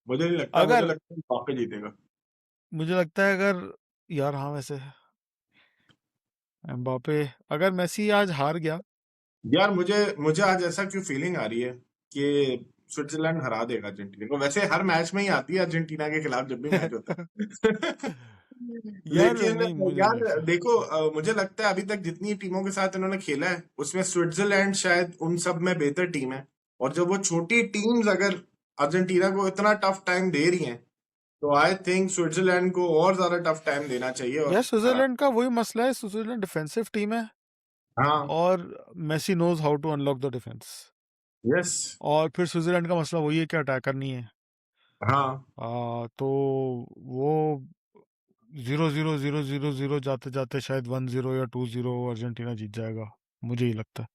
मुझे नहीं लगता, मुझे अगर लगता है पापे जीतेगा। मुझे लगता है अगर, यार हाँ वैसे एम्बापे, अगर मेसी आज हार गया। यार मुझे मुझे आज ऐसा क्यों फीलिंग आ रही है कि स्विट्जरलैंड हरा देगा अर्जेंटीना को। वैसे हर मैच में ही आती है अर्जेंटीना के खिलाफ जब भी मैच होता है। यार लेकिन नहीं, मुझे नहीं यार लगता। देखो, मुझे लगता है अभी तक जितनी टीमों के साथ इन्होंने खेला है उसमें स्विट्जरलैंड शायद उन सब में बेहतर टीम है। और जब वो छोटी टीम्स अगर अर्जेंटीना को इतना टफ टाइम दे रही हैं, तो आई थिंक स्विट्जरलैंड को और ज्यादा टफ टाइम देना चाहिए और यार हरा। स्विट्जरलैंड का वही मसला है, स्विट्जरलैंड डिफेंसिव टीम है, हाँ। और Messi knows how to unlock the defence. Yes. और फिर स्विट्जरलैंड का मसला वही है कि अटैकर नहीं है। हाँ। तो वो 0-0 जाते जाते शायद 1-0 या 2-0 अर्जेंटीना जीत जाएगा, मुझे ही लगता है।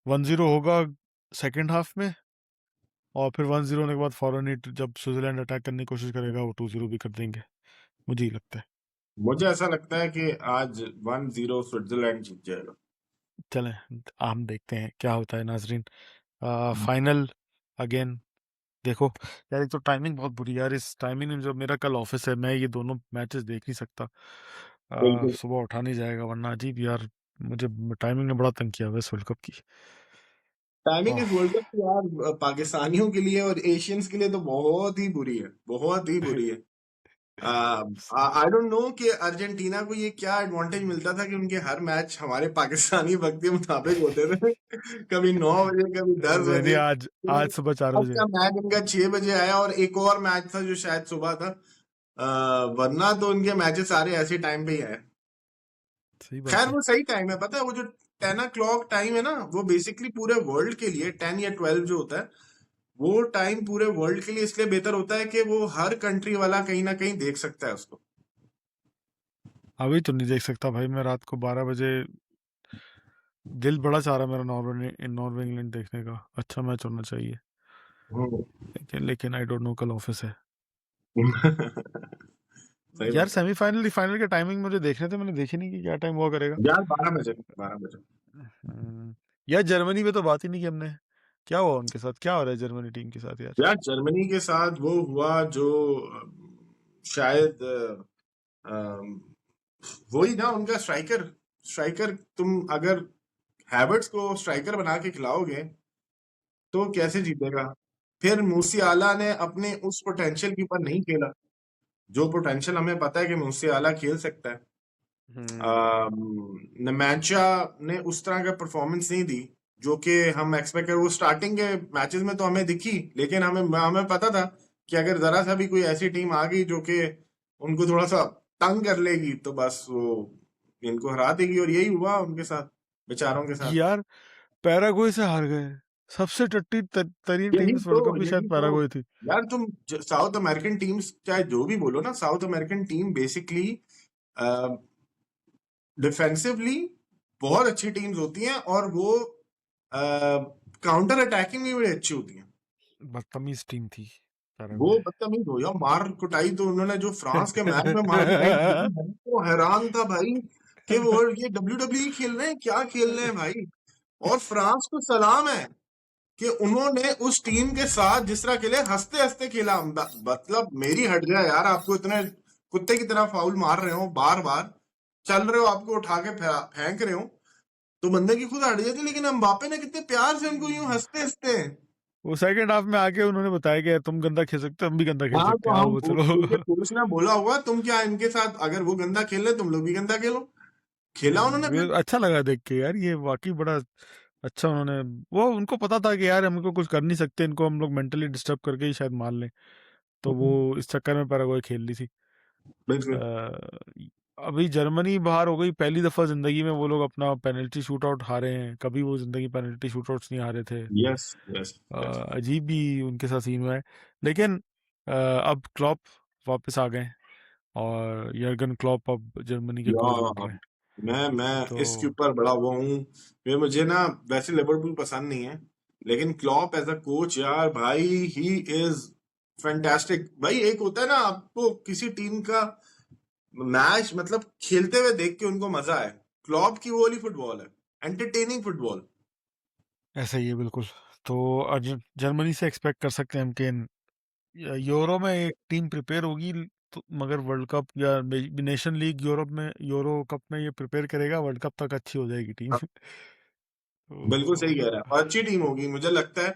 1-0 होगा सेकेंड हाफ में, और फिर 1-0 होने के बाद फौरन ही जब स्विट्जरलैंड अटैक करने की कोशिश करेगा, वो 2-0 भी कर देंगे, मुझे ही लगता है। मुझे ऐसा लगता है कि आज 1-0 स्विट्जरलैंड जीत जाएगा। चलें, हम देखते हैं क्या होता है नाजरीन। फाइनल अगेन, देखो यार, एक तो टाइमिंग बहुत बुरी है यार। इस टाइमिंग में, जब मेरा कल ऑफिस है, मैं ये दोनों मैचेस देख नहीं सकता। बिल्कुल। सुबह उठा नहीं जाएगा, वरना अजीब यार। मुझे टाइमिंग ने बड़ा तंग किया हुआ है इस वर्ल्ड कप की। टाइमिंग आह, इस वर्ल्ड कप की यार पाकिस्तानियों के लिए और एशियंस के लिए तो बहुत ही बुरी है, बहुत ही बुरी है। आई डोंट नो कि अर्जेंटीना को ये क्या एडवांटेज मिलता था कि उनके हर मैच हमारे पाकिस्तानी वक्त के मुताबिक होते थे। कभी 9 बजे, कभी दस नहीं नहीं, बजे आज आज सुबह 4 आज बजे का मैच इनका 6 बजे आया, और एक और मैच था जो शायद सुबह था। वरना तो इनके मैचेस सारे ऐसे टाइम पे ही आए। सही बात खैर है। वो सही टाइम है, पता है वो जो 10 o'clock टाइम है ना, वो बेसिकली पूरे वर्ल्ड के लिए 10 या 12 जो होता है, वो टाइम पूरे वर्ल्ड के लिए इसलिए बेहतर होता है कि वो हर कंट्री वाला कहीं ना कहीं देख सकता है उसको। अभी तो नहीं देख सकता भाई, मैं रात को 12 बजे, दिल बड़ा चाह रहा है मेरा नॉर्वे नॉर्वे इंग्लैंड देखने का, अच्छा मैच होना चाहिए। हम्म। लेकिन आई डोंट नो, कल ऑफिस है। सही यार बात है। सेमीफाइनल फाइनल के टाइमिंग मुझे देखने थे, मैंने देखे नहीं कि क्या टाइम हुआ करेगा। यार 12 बजे, 12 बजे। यार जर्मनी पे तो बात ही नहीं की हमने, क्या हुआ उनके साथ, क्या हो रहा है जर्मनी टीम के साथ यार? यार जर्मनी के साथ वो हुआ जो शायद वही ना उनका स्ट्राइकर स्ट्राइकर तुम अगर हैवर्ट्स को स्ट्राइकर बना के खिलाओगे तो कैसे जीतेगा? फिर मूसियाला ने अपने उस पोटेंशियल के ऊपर नहीं खेला, जो पोटेंशियल हमें पता है कि मूसियाला खेल सकता है। हम्म। नमैचा ने उस तरह का परफॉर्मेंस नहीं दी जो कि हम एक्सपेक्ट कर। वो स्टार्टिंग के मैचेस में तो हमें दिखी, लेकिन हमें हमें पता था कि अगर जरा सा भी कोई ऐसी टीम आ गई जो कि उनको थोड़ा सा तंग कर लेगी तो बस वो इनको हरा देगी, और यही हुआ उनके साथ, बेचारों के साथ। यार पैराग्वे से हार गए, सबसे टट्टी तरीन टीम इस वर्ल्ड कप की शायद यही तो पैराग्वे थी। यार तुम साउथ अमेरिकन टीम्स चाहे जो भी बोलो ना, south American team basically defensively बहुत अच्छी टीम्स होती हैं और वो काउंटर अटैकिंग में बड़ी अच्छी होती हैं। बदतमीज टीम थी वो पैराग्वे। बदतमीज हो या मार कुटाई तो उन्होंने जो फ्रांस के मैच में मारी भाई, मैं तो हैरान था भाई कि वो ये WWE खेल रहे हैं, क्या खेल रहे हैं भाई। और फ्रांस को सलाम है कि उन्होंने उस टीम के साथ जिस तरह खेले, हंसते हंसते खेला। मतलब मेरी हट गया यार, आपको इतने कुत्ते की तरह फाउल मार रहे हो, बार बार चल रहे हो, आपको उठा के फेंक रहे हो, तो बंदे की खुद हट जाती, लेकिन एम्बापे ने कितने प्यार से उनको यूं हंसते हंसते। वो सेकंड हाफ में आके उन्होंने बताया कि तुम गंदा खेल सकते हो, हम भी गंदा खेल हाँ, सकते तो हैं, हम आओ चलो। उनके कोच ने बोला होगा तुम क्या इनके साथ, अगर वो गंदा खेल रहे तुम लोग भी गंदा खेलो। खेला उन्होंने ये फिर। अच्छा लगा देख के यार, ये वाकई बड़ा अच्छा उन्होंने, वो उनको पता था कि यार हमको कुछ कर नहीं सकते, इनको हम लोग मेंटली डिस्टर्ब करके ही शायद मार लें, तो वो इस चक्कर में पैराग्वे खेल ली थी। बिल्कुल। अ, अभी जर्मनी बाहर हो गई, पहली दफा जिंदगी में वो लोग अपना पेनल्टी शूट आउट हारे हैं, कभी वो जिंदगी पेनल्टी शूट आउट्स नहीं हारे थे। Yes, yes, yes. अजीब भी उनके साथ सीन हुआ है, लेकिन अब क्लॉप वापस आ गए और यर्गन क्लॉप अब जर्मनी के कोच बन यार रहे हैं। मैं तो इसके ऊपर बड़ा वो हूँ। ये मुझे ना वैसे लिवरपूल पसंद नहीं है, लेकिन क्लॉप एज अ कोच यार भाई, ही इज फैंटास्टिक भाई। एक होता है ना आपको किसी टीम का मैच मतलब खेलते हुए देख के उनको मजा आए, क्लॉप की वो वाली फुटबॉल है, एंटरटेनिंग फुटबॉल। ऐसा ही है बिल्कुल। तो जर्मनी से एक्सपेक्ट कर सकते हैं हम कि यूरो में एक टीम प्रिपेयर होगी, तो मगर वर्ल्ड कप या नेशन लीग यूरोप में, यूरो कप में ये प्रिपेयर करेगा, वर्ल्ड कप तक अच्छी हो जाएगी टीम। बिल्कुल सही कह रहा है, तो और अच्छी टीम होगी। मुझे लगता है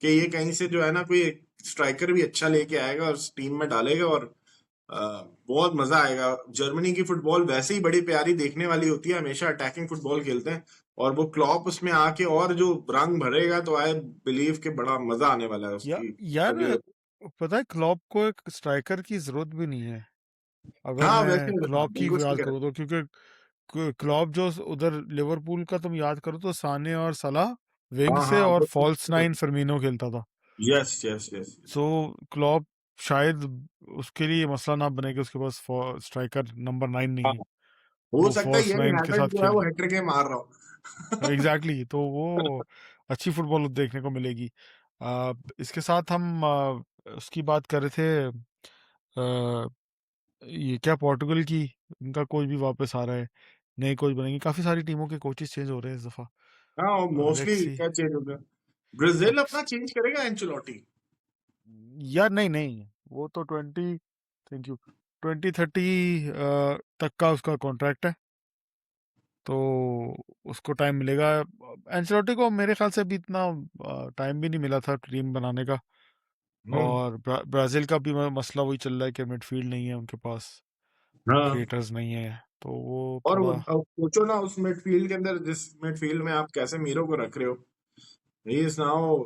कि ये कहीं से जो है ना कोई स्ट्राइकर भी अच्छा लेके आएगा और टीम में डालेगा, और बहुत मजा आएगा। जर्मनी की फुटबॉल वैसे ही बड़ी प्यारी देखने वाली होती है, हमेशा अटैकिंग फुटबॉल खेलते हैं, और वो क्लॉप उसमें आके और जो रंग भरेगा, तो आई बिलीव कि बड़ा मजा आने वाला है उसकी यार अगले। पता है क्लॉप को एक स्ट्राइकर की जरूरत भी नहीं है, अगर हाँ मैं वैसे, हाँ क्लॉप की बिल्कुल सही याद कह रहे करूँ तो, क्योंकि क्लॉप जो उधर लिवरपूल का तुम याद करो तो साने और सलाह हैं। विंग हाँ से हाँ, और वो फॉल्स नाइन फर्मिनो खेलता था। Yes, yes, yes. So Klopp शायद उसके लिए मसला ना बने कि उसके पास स्ट्राइकर नंबर 9 नहीं हाँ, है, हो वो सकता है फॉल्स ये भी नाइन के हैवर्ड साथ जो है खेल। वो हैट्रिक मार रहा हो। एग्जैक्टली तो वो अच्छी फुटबॉल देखने को मिलेगी। इसके साथ हम उसकी बात कर रहे थे, ये क्या पोर्टुगल की, इनका कोच भी वापस आ रहा है, नए कोच बनेंगे, काफी सारी टीमों के कोचेस चेंज हो रहे हैं इस दफा। हाँ, मोस्टली लेट्स सी। क्या चेंज हो गया, ब्राजील अब अपना चेंज करेगा एंचेलोटी। यार नहीं नहीं, वो तो थैंक यू 2030 तक का उसका कॉन्ट्रैक्ट है, तो उसको टाइम मिलेगा। एंcelotti को मेरे ख्याल से भी इतना टाइम भी नहीं मिला था टीम बनाने का, हम्म। और ब्राजील का भी मसला वही चल रहा है कि मिडफील्ड नहीं है उनके पास, हाँ, क्रिएटर्स नहीं है, तो वो और थोड़ा। अब सोचो ना उस मिडफील्ड के अंदर, जिस मिडफील्ड में आप कैसे मीरो को रख रहे हो, ही इज नाउ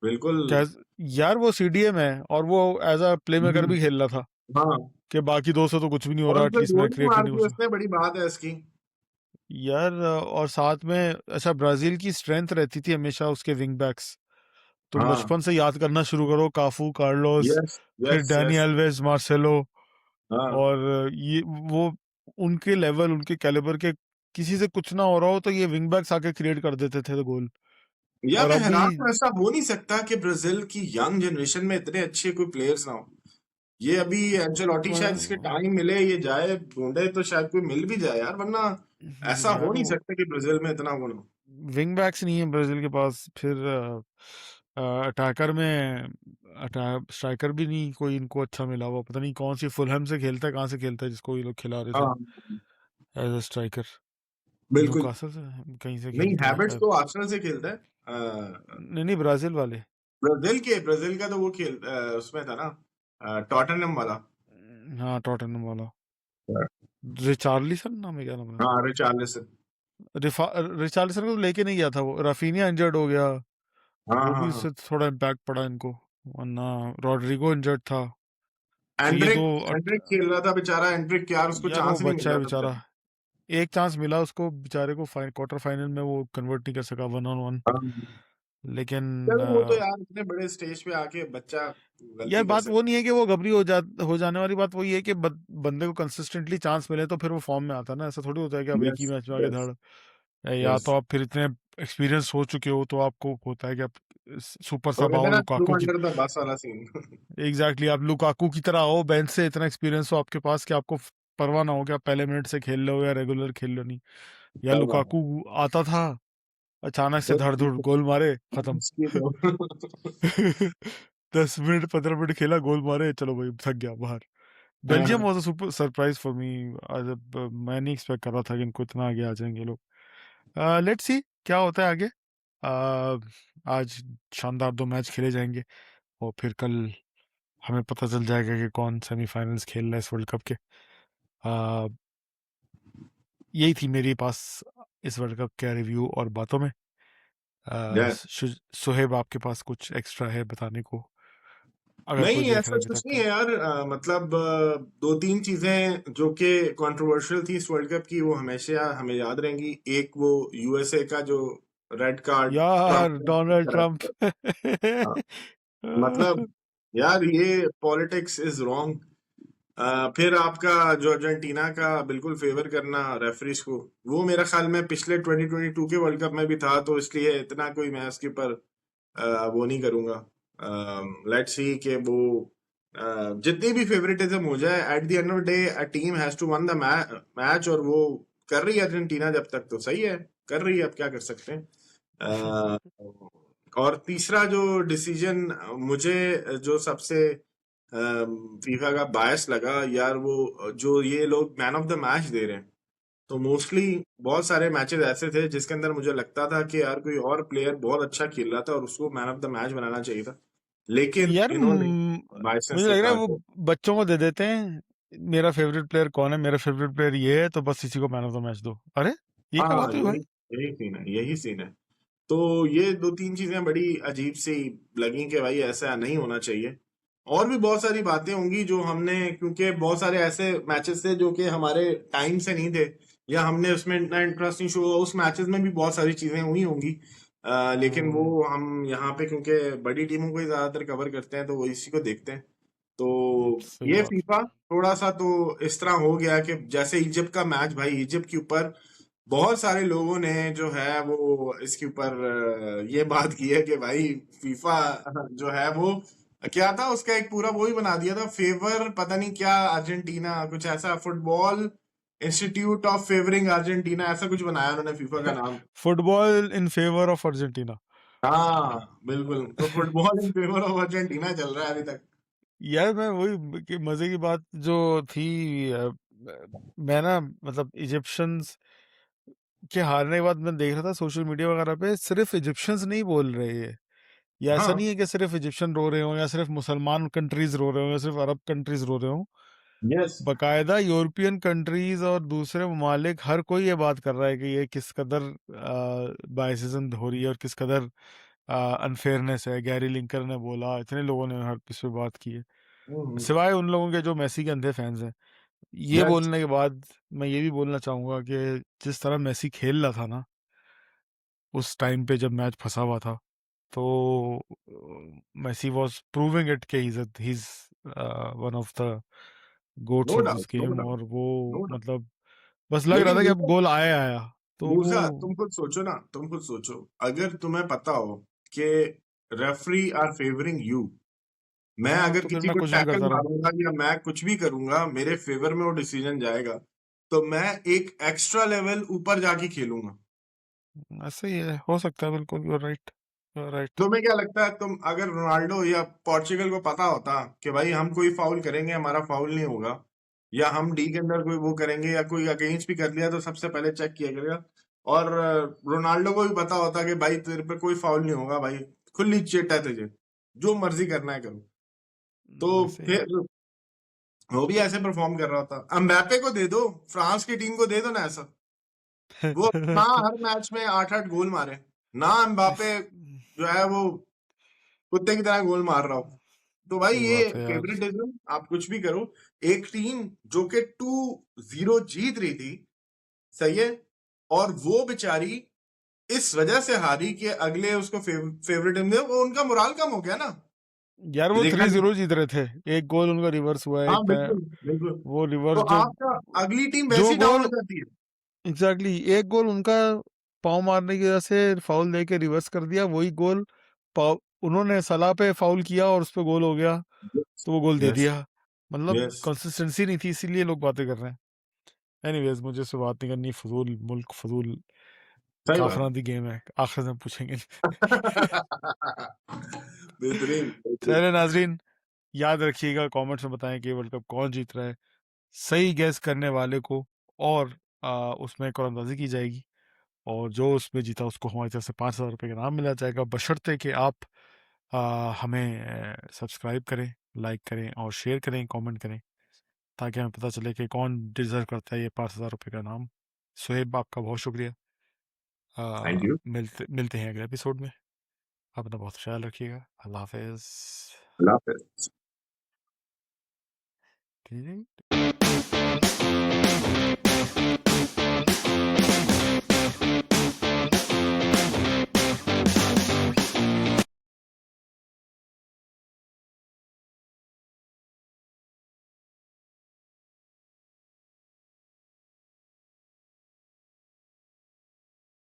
बिल्कुल। क्या यार, वो सीडीएम है और वो एज अ प्ले मेकर हम्म, भी खेल रहा था, हाँ, कि बाकी दो से तो कुछ भी नहीं हो और रहा, उसने एटलीस्ट मैं गोल भी क्रिएट मार करने दिया कुछ। उसने, बड़ी बात है इसकी। यार और साथ में अच्छा, ब्राजील की स्ट्रेंथ रहती थी हमेशा उसके विंग बैक्स, तुम हाँ, बचपन से याद करना शुरू करो, काफू, कार्लोस, यस, फिर yes, Danny yes. Alves, Marcelo, हाँ, और ये वो उनके लेवल, उनके कैलिबर के किसी से कुछ ना हो रहा हो तो ये विंग बैक्स आके क्रिएट कर देते थे गोल। या और मैं अभी हैरान हूं, ऐसा हो नहीं सकता कि ब्राजील की यंग जनरेशन में इतने अच्छे कोई प्लेयर्स ना हो। ये अभी एंचेलोटी शायद इसके टाइम मिले, ये जाए ढूंढे तो शायद कोई मिल भी जाए यार, वरना ऐसा हो यार नहीं वो सकता कि ब्राजील में इतना गुण हो। विंग बैक्स नहीं है ब्राजील के पास, फिर अटैकर में अटैक स्ट्राइकर भी नहीं कोई इनको अच्छा मिला हुआ, पता नहीं कौन सी फुलहम से खेलता है, कहाँ से खेलता है जिसको ये लोग खिला रहे थे हाँ, एज अ स्ट्राइकर, बिल्कुल। न्यूकासल से कहीं से नहीं, खेलता है हैबिट्स शायद। तो आर्सेनल से खेलता है। नहीं नहीं, ब्राजील वाले। ब्राजील का तो वो उसमें था ना, टॉटनहम वाला। हाँ टॉटनहम वाला, रिचार्लिसन नाम है, क्या नाम है हाँ, उसका? रिचार्लिसन। रिचार्लिसन को तो लेके नहीं गया था वो, राफीनिया इंजर्ड हो गया, हाँ, वो हाँ, भी हाँ। उससे थोड़ा इम्पैक्ट पड़ा इनको, वरना रॉड्रिगो इंजर्ड था, तो ये एंड्रिक दो एंड्रिक खेल रहा था बेचारा, एंड्रिक यार उसको यार वो चांस ही नहीं मिल बच्चा है रहा था बेचारा, बेचारा। एक चांस मिला उसको बेचारे को, क्वार्टर फाइनल में वो कन्वर्ट नहीं कर सका 1-on-1। हाँ, लेकिन चलो वो तो यार इतने बड़े स्टेज पे आके बच्चा यार गलती कर बात वो सकता नहीं है कि वो घबरी हो जाने वाली बात वही है कि बंदे को कंसिस्टेंटली चांस मिले तो फिर वो फॉर्म में आता है ना। ऐसा थोड़ी होता है कि है। आप एक ही यस, मैच में आगे यस, धड़, या यस। तो आप फिर इतने एक्सपीरियंस हो चुके हो तो आपको होता है कि आप सुपर वो सब कहते आओ हैं ना, थ्रू लुकाकू की। अंडर द बस वाला सीन। एग्जैक्टली, आप लुकाकू की तरह हो, बेंच से इतना एक्सपीरियंस हो आपके पास कि आपको परवाह ना हो कि आप पहले मिनट से खेल रहे हो या रेगुलर खेल रहे हो। नहीं, या तब आप लुकाकू आता था, अचानक से धड़ धुड़ गोल मारे, खत्म। उसकी तो 10 मिनट 15 मिनट खेला, गोल मारे, चलो भाई थक गया बाहर। बेल्जियम हाँ, was a super surprise for me. आज मैं नहीं एक्सपेक्ट कर रहा था कि इनको इतना आगे आ जाएंगे लोग। लेट्स सी क्या होता है आगे। आज शानदार 2 मैच खेले जाएंगे और फिर कल हमें पता चल जाएगा कि कौन सेमीफाइनल्स खेल रहा है इस वर्ल्ड कप के। अ, यही थी मेरे पास इस वर्ल्ड कप के रिव्यू और बातों में। यार सुहेब, आपके पास कुछ एक्स्ट्रा है बताने को, अगर कोई नहीं, देख रहा ऐसा है अभी कुछ तक नहीं तो? है यार। मतलब दो तीन चीजें जो कि कंट्रोवर्शियल थी इस वर्ल्ड कप की, वो हमेशा हमें याद रहेंगी। एक वो यूएसए का जो रेड कार्ड यार ट्रम्प डोनाल्ड ट्रम्प। मतलब यार ये पॉलिटिक्स इज रॉन्ग। फिर आपका जो अर्जेंटीना का बिल्कुल फेवर करना रेफरीज को, वो मेरा ख्याल में पिछले 2022 के वर्ल्ड कप में भी था, तो इसलिए इतना कोई मैं उसके ऊपर वो नहीं करूंगा। लेट्स सी कि वो जितनी भी फेवरेटिज्म हो जाए, at the end of day a team has to won the match, और वो कर रही है अर्जेंटीना जब तक, तो सही है, कर रही है, अब क्या कर सकते हैं। अ, और तीसरा जो डिसीजन मुझे जो सबसे फीफा का बायस लगा यार, वो जो ये लोग मैन ऑफ द मैच दे रहे हैं, तो मोस्टली बहुत सारे मैचेस ऐसे थे जिसके अंदर मुझे लगता था कि यार कोई और प्लेयर बहुत अच्छा खेल रहा था और उसको मैन ऑफ द मैच बनाना चाहिए था, लेकिन यार इन्होंने बायसेंस मुझे के लग रहा है साथ। वो बच्चों को दे देते हैं, मेरा फेवरेट प्लेयर कौन है, मेरा फेवरेट प्लेयर ये है, तो बस इसी को मैन ऑफ द मैच दो। अरे ये क्या हाँ, बात हुई यही भाई? यही सीन है, यही सीन है। तो ये दो तीन चीजें बड़ी अजीब सी लगी कि भाई ऐसा नहीं होना चाहिए। और भी बहुत सारी बातें होंगी जो हमने, क्योंकि बहुत सारे ऐसे मैचेस थे जो कि हमारे टाइम से नहीं थे, या हमने उसमें इतना इंटरेस्ट नहीं शो हुआ, उस मैचेस में भी बहुत सारी चीजें हुई होंगी। लेकिन हम्म, वो हम यहाँ पे क्योंकि बड़ी टीमों को ही ज्यादातर कवर करते हैं, तो वो इसी को देखते हैं। तो सही ये बात। फीफा थोड़ा सा तो इस तरह हो गया कि जैसे इजिप्ट का मैच, भाई इजिप्ट के ऊपर बहुत सारे लोगों ने जो है वो इसके ऊपर ये बात की है कि भाई फीफा जो है वो क्या था, उसका एक पूरा वो ही बना दिया था, फेवर पता नहीं क्या अर्जेंटीना, कुछ ऐसा, football institute of favouring Argentina, ऐसा कुछ बनाया उन्होंने फीफा का नाम। Football in favour of Argentina. हाँ बिल्कुल, तो football in favour of Argentina चल रहा है अभी तक। यार मैं वही कि मजे की बात जो थी, मैं ना मतलब इजिप्शियंस के हारने के बाद मैं देख रहा था सोशल मीडिया वगैरह पे, सिर्फ इजिप्शियंस नहीं बोल रहे हैं। या ऐसा हाँ। नहीं है कि सिर्फ इजिप्शियन रो रहे हो, या सिर्फ मुसलमान कंट्रीज रो रहे हो, या सिर्फ अरब कंट्रीज रो रहे हो। यस। बकायदा यूरोपियन कंट्रीज और दूसरे ममालिक, हर कोई ये बात कर रहा है कि ये किस कदर बाइसिज्म हो रही है और किस कदर अनफेयरनेस है। गैरी लिंकर ने बोला, इतने लोगों ने हर इस पे बात की है, सिवाय उन लोगों के जो मेसी के अंधे फैंस हैं। ये यस। बोलने के बाद मैं ये भी बोलना चाहूंगा कि जिस तरह मेसी खेल रहा था ना उस टाइम पे जब मैच फंसा हुआ था, तो मेसी वाज प्रूविंग इट कि he's one of the goats no of this doubt, no game. Doubt, और वो नो डाउट। मतलब बस लग रहा लेकिन था कि अब मूसा, गोल आया आया, तो वो मूसा तुम खुद सोचो ना, तुम खुद सोचो, अगर तुम्हें पता हो कि रेफरी आर फेवरिंग यू, मैं हाँ अगर तो फिर किसी मैं को कुछ भी टैकल करता रहूँ। मारूंगा या मैं कुछ भी करूंगा, मेरे फेवर में वो डिसीजन जाएगा, तो मैं एक एक्स्ट्रा लेवल ऊपर जाके खेलूंगा। ऐसे ही है, हो सकता है, बिल्कुल यू राइट, यू राइट। तुम्हें क्या लगता है, तुम अगर रोनाल्डो या पोर्चुगल को पता होता कि भाई हम कोई फाउल करेंगे, हमारा फाउल नहीं होगा, या हम डी के अंदर कोई वो करेंगे या कोई अगेंस्ट भी कर लिया, तो सबसे पहले चेक किया करेगा। और रोनाल्डो को भी पता होता कि भाई तेरे पे कोई फाउल नहीं होगा, भाई खुली चिट है तुझे, जो मर्जी करना है करो। तो ऐसे ही फिर वो भी ऐसे परफॉर्म कर रहा होता। अम्बापे को दे दो, फ्रांस की टीम को दे दो ना ऐसा, वो ना है। हर मैच में 8-8 गोल मारे, ना एम्बापे जो है वो कुत्ते की तरह गोल मार रहा हो। तो भाई सही ये बात है यार। फेवरेटिज्म आप कुछ भी करो, एक टीम जो कि 2-0 जीत रही थी, सही है, और वो बेचारी इस वजह से हारी कि अगले उसको फेवरेट टीम ने वो उनका मोराल कम हो गया ना। यार ये वो देखा 3-0 जीत रहे थे, एक गोल उनका रिवर्स हुआ, हाँ एक बिल्कुल बिल्कुल। वो तो रिवर्स जो आपका अगली टीम जो वैसी डाउन गोल हो जाती है। एग्जैक्टली एक गोल उनका पाव मारने की वजह से फाउल दे के रिवर्स कर दिया, वही गोल पाव उन्होंने सलाह पे फाउल किया और उस पे गोल हो गया, तो वो गोल दे यस दिया। मतलब यस। कंसिस्टेंसी नहीं थी, इसीलिए लोग बातें कर रहे हैं। एनीवेज मुझे इससे बात नहीं करनी, फजूल मुल्क, फजूल सही बात काफराती गेम है, आखिर में पूछेंगे। बेहतरीन बेहतरीन। चले नाजरीन, याद रखिएगा, कमेंट्स में बताएं कि वर्ल्ड कप कौन जीत रहा है। सही गैस करने वाले को और उसमें एक और अंदाजी की जाएगी, और जो उसमें जीता उसको हमारी तरफ से 5,000 रुपये का इनाम मिला जाएगा, बशर्ते कि आप हमें सब्सक्राइब करें, लाइक करें और शेयर करें, कमेंट करें, ताकि हमें पता चले कि कौन डिजर्व करता है ये 5,000 रुपये का इनाम। सुहेब, आपका बहुत शुक्रिया। Thank you. मिलते मिलते हैं अगले एपिसोड में। अपना बहुत ख्याल रखिएगा। अल्लाह हाफिज। अल्लाह हाफिज। ठीक है।